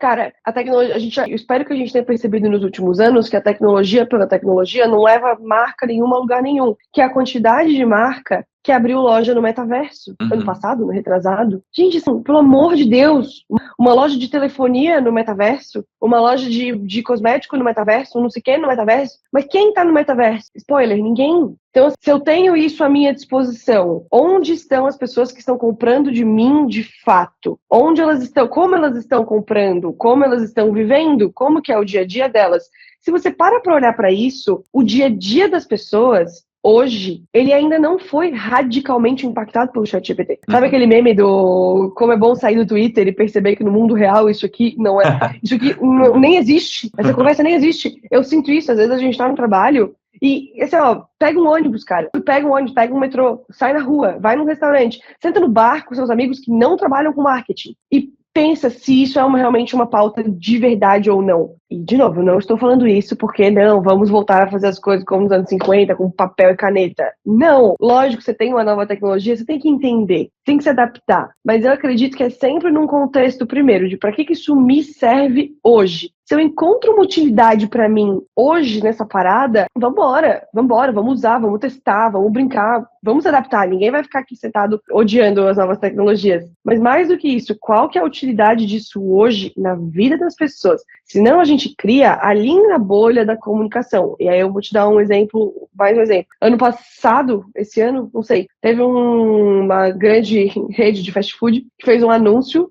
Cara, a tecnologia, eu espero que a gente tenha percebido nos últimos anos que a tecnologia pela tecnologia não leva marca nenhuma a lugar nenhum, que a quantidade de marca que abriu loja no metaverso, ano passado, no retrasado. Gente, assim, pelo amor de Deus, uma loja de telefonia no metaverso, uma loja de cosmético no metaverso, não sei o que no metaverso, mas quem tá no metaverso? Spoiler, ninguém. Então, se eu tenho isso à minha disposição, onde estão as pessoas que estão comprando de mim de fato? Onde elas estão? Como elas estão comprando? Como elas estão vivendo? Como que é o dia a dia delas? Se você para olhar para isso, o dia a dia das pessoas hoje, ele ainda não foi radicalmente impactado pelo ChatGPT. Sabe aquele meme do como é bom sair do Twitter e perceber que no mundo real isso aqui não é... Isso aqui nem existe. Essa conversa nem existe. Eu sinto isso. Às vezes a gente tá no trabalho e, assim, pega um ônibus, cara. Pega um ônibus, pega um metrô, sai na rua, vai num restaurante, senta no bar com seus amigos que não trabalham com marketing e pensa se isso é realmente uma pauta de verdade ou não. E, de novo, não estou falando isso porque, não, vamos voltar a fazer as coisas como nos anos 50, com papel e caneta. Não! Lógico, você tem uma nova tecnologia, você tem que entender, tem que se adaptar. Mas eu acredito que é sempre num contexto, primeiro, de para que isso me serve hoje. Se eu encontro uma utilidade para mim hoje nessa parada, vambora, vamos usar, vamos testar, vamos brincar, vamos adaptar. Ninguém vai ficar aqui sentado odiando as novas tecnologias. Mas mais do que isso, qual que é a utilidade disso hoje na vida das pessoas? Senão a gente cria a linda bolha da comunicação. E aí eu vou te dar um exemplo, mais um exemplo. Ano passado, esse ano, não sei, teve uma grande rede de fast food que fez um anúncio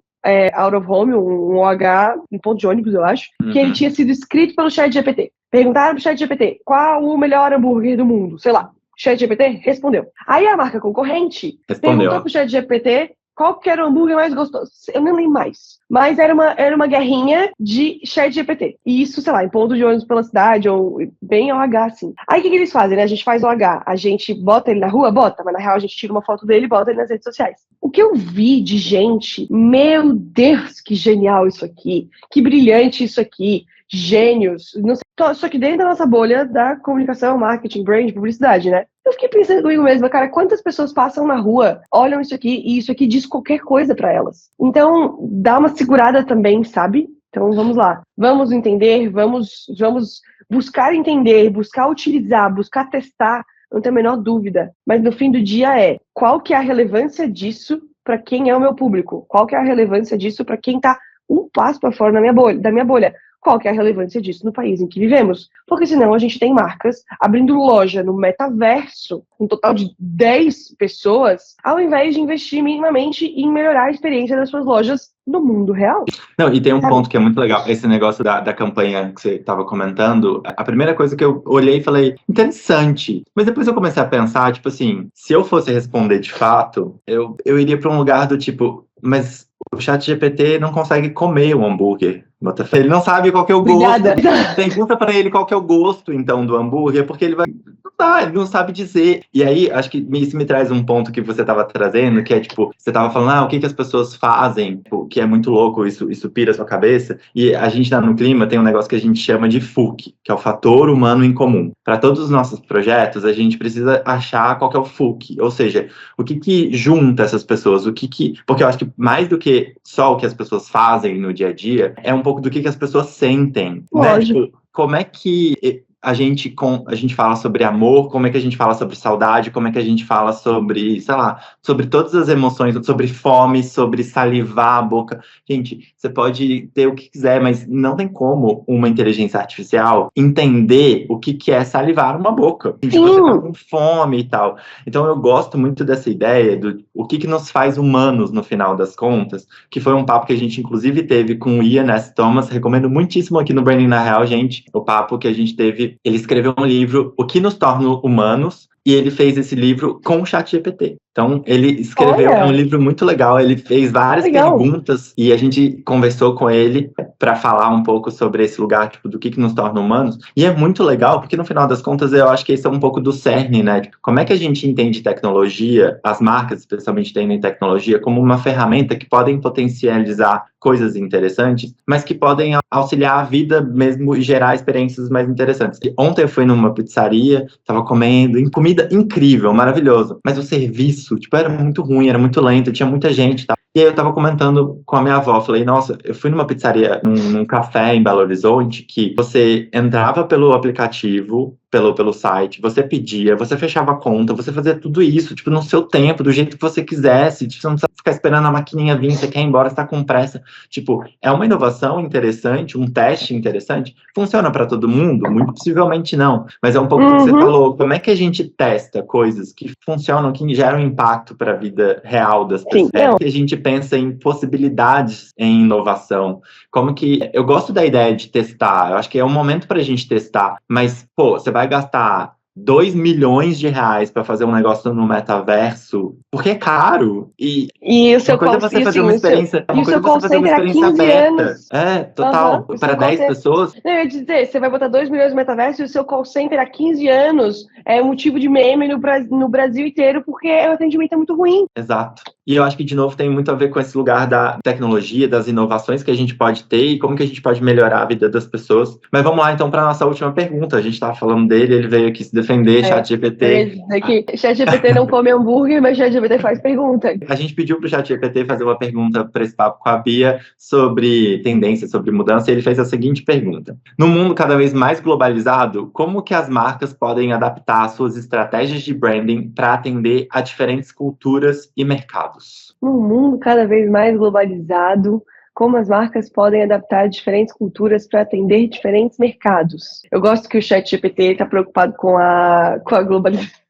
out of home, um OH, um ponto de ônibus, eu acho, que ele tinha sido escrito pelo ChatGPT. Perguntaram pro ChatGPT, qual o melhor hambúrguer do mundo? Sei lá. O ChatGPT respondeu. Aí a marca concorrente perguntou pro ChatGPT qual que era o hambúrguer mais gostoso. Eu nem lembro mais. Mas era uma guerrinha de ChatGPT. E isso, sei lá, em ponto de ônibus pela cidade, ou bem OH, assim. Aí o que eles fazem, né? A gente faz OH. A gente bota ele na rua? Bota. Mas na real a gente tira uma foto dele e bota ele nas redes sociais. O que eu vi de gente, meu Deus, que genial isso aqui. Que brilhante isso aqui. Gênios. Não sei, só que dentro da nossa bolha da comunicação, marketing, brand, publicidade, né? Eu fiquei pensando comigo mesma, cara, quantas pessoas passam na rua, olham isso aqui e isso aqui diz qualquer coisa pra elas. Então, dá uma segurada também, sabe? Então, vamos lá. Vamos entender, vamos buscar entender, buscar utilizar, buscar testar, não tenho a menor dúvida. Mas no fim do dia qual que é a relevância disso para quem é o meu público? Qual que é a relevância disso para quem tá um passo para fora da minha bolha? Qual que é a relevância disso no país em que vivemos? Porque senão a gente tem marcas abrindo loja no metaverso, um total de 10 pessoas, ao invés de investir minimamente em melhorar a experiência das suas lojas no mundo real. Não, e tem um ponto que é muito legal, esse negócio da campanha que você estava comentando. A primeira coisa que eu olhei e falei, interessante. Mas depois eu comecei a pensar, tipo assim, se eu fosse responder de fato, eu iria para um lugar do tipo, mas o ChatGPT não consegue comer um hambúrguer Botafé. Ele não sabe qual que é o Obrigada. gosto. Pergunta pra ele qual que é o gosto, então, do hambúrguer, porque ele vai... ele não sabe dizer. E aí, acho que isso me traz um ponto que você tava trazendo, que é, tipo, você tava falando, o que as pessoas fazem, tipo, que é muito louco, isso pira a sua cabeça. E a gente, no Clima, tem um negócio que a gente chama de FUC, que é o Fator Humano em Comum. Para todos os nossos projetos, a gente precisa achar qual que é o FUC, ou seja, o que junta essas pessoas, porque eu acho que mais do que só o que as pessoas fazem no dia a dia, é um pouco do que as pessoas sentem, né? Tipo, como é que a gente fala sobre amor, como é que a gente fala sobre saudade, como é que a gente fala sobre, sei lá, sobre todas as emoções, sobre fome, sobre salivar a boca. Gente, você pode ter o que quiser, mas não tem como uma inteligência artificial entender o que é salivar uma boca. Você tá com fome e tal. Então eu gosto muito dessa ideia do o que nos faz humanos no final das contas, que foi um papo que a gente inclusive teve com o Ian S. Thomas, recomendo muitíssimo aqui no Branding na Real, gente, o papo que a gente teve. Ele escreveu um livro, O que nos torna humanos, e ele fez esse livro com o ChatGPT. Então, ele escreveu um livro muito legal, ele fez várias perguntas e a gente conversou com ele para falar um pouco sobre esse lugar, tipo, do que nos torna humanos. E é muito legal, porque no final das contas eu acho que esse é um pouco do cerne, né? Como é que a gente entende tecnologia, as marcas especialmente entendem tecnologia, como uma ferramenta que podem potencializar coisas interessantes, mas que podem auxiliar a vida mesmo e gerar experiências mais interessantes. E ontem eu fui numa pizzaria, tava comendo, comida incrível, maravilhoso, mas o serviço, tipo, era muito ruim, era muito lento, tinha muita gente, tá? E aí eu tava comentando com a minha avó, falei, nossa, eu fui numa pizzaria, num café em Belo Horizonte, que você entrava pelo aplicativo, pelo site, você pedia, você fechava a conta, você fazia tudo isso, tipo, no seu tempo, do jeito que você quisesse, tipo, você não precisa ficar esperando a maquininha vir, você quer ir embora, você tá com pressa. Tipo, é uma inovação interessante, um teste interessante. Funciona para todo mundo? Muito possivelmente não, mas é um pouco do que você falou, como é que a gente testa coisas que funcionam, que geram impacto para a vida real das pessoas? É que a gente pensa em possibilidades em inovação. Como que... Eu gosto da ideia de testar, eu acho que é um momento para a gente testar, mas, pô, você vai gastar 2 milhões de reais para fazer um negócio no metaverso, porque é caro. E o seu uma coisa é você fazer uma experiência, uma coisa é você fazer uma experiência aberta. É, total. Para 10 pessoas. Não, eu ia dizer, você vai botar 2 milhões no metaverso e o seu call center há 15 anos é motivo de meme no Brasil inteiro, porque o atendimento é muito ruim. Exato. E eu acho que, de novo, tem muito a ver com esse lugar da tecnologia, das inovações que a gente pode ter e como que a gente pode melhorar a vida das pessoas. Mas vamos lá, então, para a nossa última pergunta. A gente estava falando dele, ele veio aqui se defender, ChatGPT. ChatGPT não come hambúrguer, mas ChatGPT faz pergunta. A gente pediu para o ChatGPT fazer uma pergunta para esse papo com a Bia sobre tendência, sobre mudança, e ele fez a seguinte pergunta. No mundo cada vez mais globalizado, como que as marcas podem adaptar suas estratégias de branding para atender a diferentes culturas e mercados? No mundo cada vez mais globalizado, como as marcas podem adaptar diferentes culturas para atender diferentes mercados? Eu gosto que o ChatGPT está preocupado com a globalização.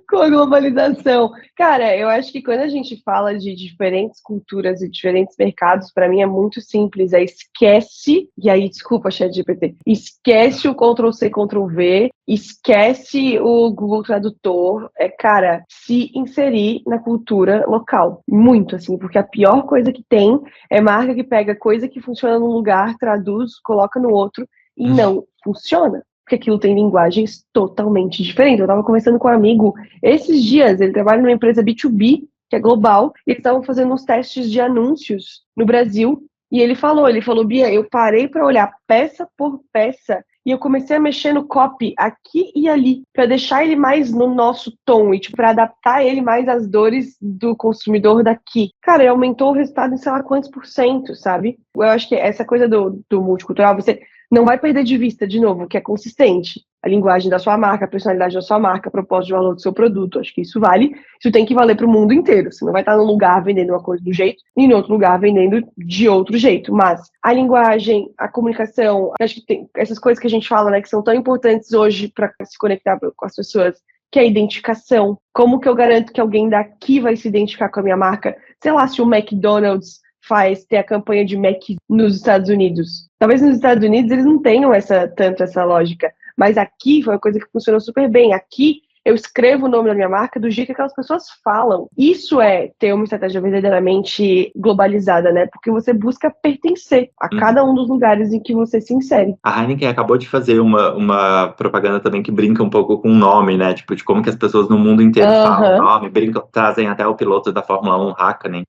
Com a globalização. Cara, eu acho que quando a gente fala de diferentes culturas e diferentes mercados, para mim é muito simples. Esquece, e aí, desculpa, ChatGPT, esquece o Ctrl+C, Ctrl+V, esquece o Google Tradutor. Cara, se inserir na cultura local. Muito, assim, porque a pior coisa que tem é marca que pega coisa que funciona num lugar, traduz, coloca no outro e não funciona. Porque aquilo tem linguagens totalmente diferentes. Eu estava conversando com um amigo esses dias, ele trabalha numa empresa B2B, que é global, e eles estavam fazendo uns testes de anúncios no Brasil, e ele falou, Bia, eu parei para olhar peça por peça, e eu comecei a mexer no copy aqui e ali, para deixar ele mais no nosso tom, e para adaptar ele mais às dores do consumidor daqui. Cara, ele aumentou o resultado em sei lá quantos %, sabe? Eu acho que essa coisa do multicultural, você não vai perder de vista, de novo, que é consistente. A linguagem da sua marca, a personalidade da sua marca, a proposta de valor do seu produto. Acho que isso vale. Isso tem que valer para o mundo inteiro. Você não vai estar num lugar vendendo uma coisa de um jeito e em outro lugar vendendo de outro jeito. Mas a linguagem, a comunicação, acho que tem essas coisas que a gente fala, né, que são tão importantes hoje para se conectar com as pessoas, que é a identificação. Como que eu garanto que alguém daqui vai se identificar com a minha marca? Sei lá, se o McDonald's faz ter a campanha de Mac nos Estados Unidos. Talvez nos Estados Unidos eles não tenham tanto essa lógica, mas aqui foi uma coisa que funcionou super bem. Aqui eu escrevo o nome da minha marca do jeito que aquelas pessoas falam. Isso é ter uma estratégia verdadeiramente globalizada, né? Porque você busca pertencer a cada um dos lugares em que você se insere. A Heineken acabou de fazer uma propaganda também que brinca um pouco com o nome, né? Tipo, de como que as pessoas no mundo inteiro falam o nome, brincam, trazem até o piloto da Fórmula 1, Hakkinen,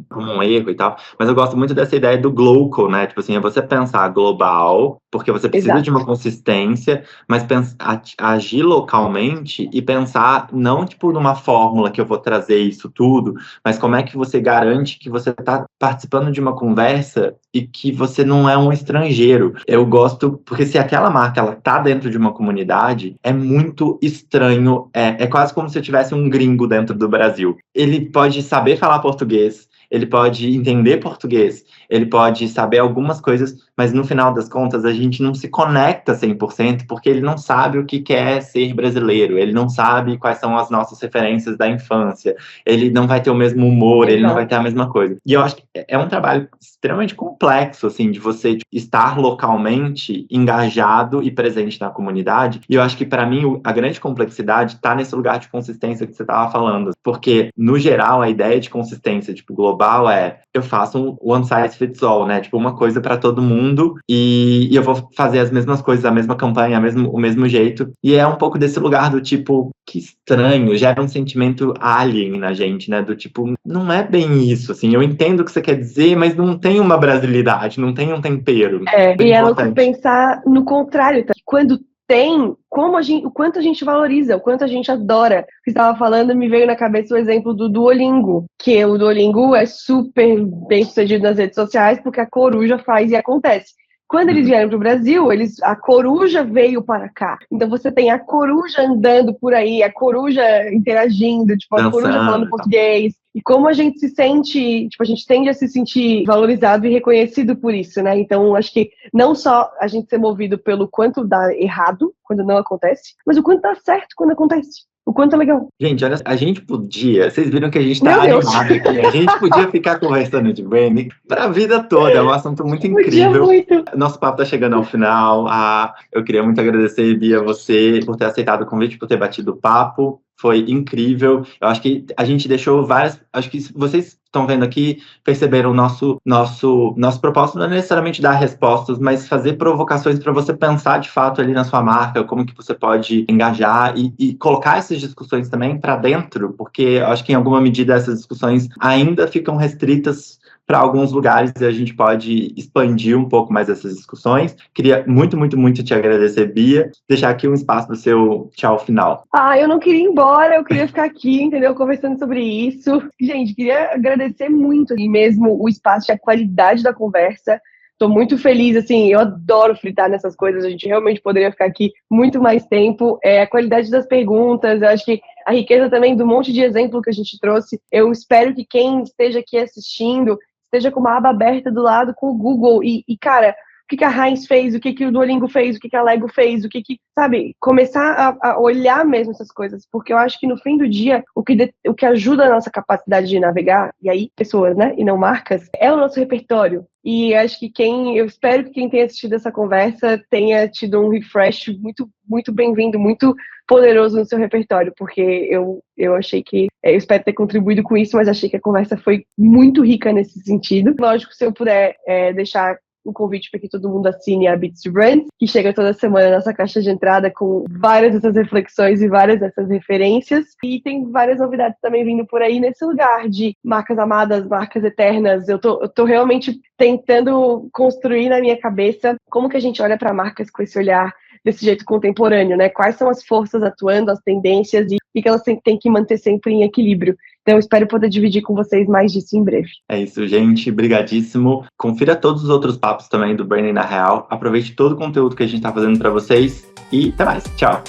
como um erro e tal. Mas eu gosto muito dessa ideia do global, né? Tipo assim, é você pensar global, porque você precisa de uma consistência, mas agir localmente e pensar não, tipo, numa fórmula que eu vou trazer isso tudo, mas como é que você garante que você está participando de uma conversa e que você não é um estrangeiro. Eu gosto, porque se aquela marca, ela tá dentro de uma comunidade, é muito estranho, é quase como se eu tivesse um gringo dentro do Brasil. Ele pode saber falar português, ele pode entender português, ele pode saber algumas coisas, mas no final das contas a gente não se conecta 100% porque ele não sabe o que é ser brasileiro, ele não sabe quais são as nossas referências da infância, ele não vai ter o mesmo humor, ele não vai ter a mesma coisa. E eu acho que é um trabalho extremamente complexo, assim, de você estar localmente engajado e presente na comunidade, e eu acho que para mim a grande complexidade está nesse lugar de consistência que você estava falando, porque no geral a ideia de consistência, tipo, global eu faço um one size fits all, né? Tipo, uma coisa para todo mundo e eu vou fazer as mesmas coisas, a mesma campanha, o mesmo jeito. E é um pouco desse lugar do tipo, que estranho, gera um sentimento alien na gente, né? Do tipo, não é bem isso, assim. Eu entendo o que você quer dizer, mas não tem uma brasilidade, não tem um tempero. E é louco pensar no contrário, tá? Quando tem, o quanto a gente valoriza, o quanto a gente adora. O que você estava falando, me veio na cabeça o exemplo do Duolingo, que o Duolingo é super bem sucedido nas redes sociais, porque a coruja faz e acontece. Quando eles vieram para o Brasil, a coruja veio para cá. Então você tem a coruja andando por aí, a coruja interagindo, tipo, a coruja falando português. E como a gente se sente, tipo, a gente tende a se sentir valorizado e reconhecido por isso, né? Então, acho que não só a gente ser movido pelo quanto dá errado quando não acontece, mas o quanto dá certo quando acontece. O quanto é legal. Gente, olha, a gente podia, vocês viram que a gente tá animado aqui, a gente podia ficar conversando de branding pra vida toda, é um assunto muito incrível. Muito. Nosso papo tá chegando ao final, eu queria muito agradecer, Bia, você por ter aceitado o convite, por ter batido o papo, foi incrível. Eu acho que a gente deixou acho que vocês estão vendo aqui, perceberam o nosso propósito não é necessariamente dar respostas, mas fazer provocações para você pensar de fato ali na sua marca, como que você pode engajar e colocar essas discussões também para dentro, porque eu acho que em alguma medida essas discussões ainda ficam restritas para alguns lugares e a gente pode expandir um pouco mais essas discussões. Queria muito, muito, muito te agradecer, Bia. Deixar aqui um espaço para o seu tchau final. Eu não queria ir embora, eu queria ficar aqui, entendeu? Conversando sobre isso. Gente, queria agradecer muito e mesmo o espaço e a qualidade da conversa. Estou muito feliz, assim, eu adoro fritar nessas coisas, a gente realmente poderia ficar aqui muito mais tempo. A qualidade das perguntas, eu acho que a riqueza também do monte de exemplo que a gente trouxe. Eu espero que quem esteja aqui assistindo esteja com uma aba aberta do lado com o Google e cara, o que a Heinz fez, o que o Duolingo fez, o que a Lego fez, sabe, começar a olhar mesmo essas coisas, porque eu acho que no fim do dia, o que ajuda a nossa capacidade de navegar, e aí pessoas, né, e não marcas, é o nosso repertório. E acho que eu espero que quem tenha assistido essa conversa tenha tido um refresh muito, muito bem-vindo, muito poderoso no seu repertório, porque eu achei que, eu espero ter contribuído com isso, mas achei que a conversa foi muito rica nesse sentido. Lógico, se eu puder deixar um convite para que todo mundo assine a Beats to Brands, que chega toda semana na nossa caixa de entrada com várias dessas reflexões e várias dessas referências. E tem várias novidades também vindo por aí nesse lugar de marcas amadas, marcas eternas. Eu tô realmente tentando construir na minha cabeça como que a gente olha para marcas com esse olhar desse jeito contemporâneo, né? Quais são as forças atuando, as tendências e que elas têm que manter sempre em equilíbrio. Então, eu espero poder dividir com vocês mais disso em breve. É isso, gente. Brigadíssimo. Confira todos os outros papos também do Branding na Real. Aproveite todo o conteúdo que a gente está fazendo para vocês e até mais. Tchau.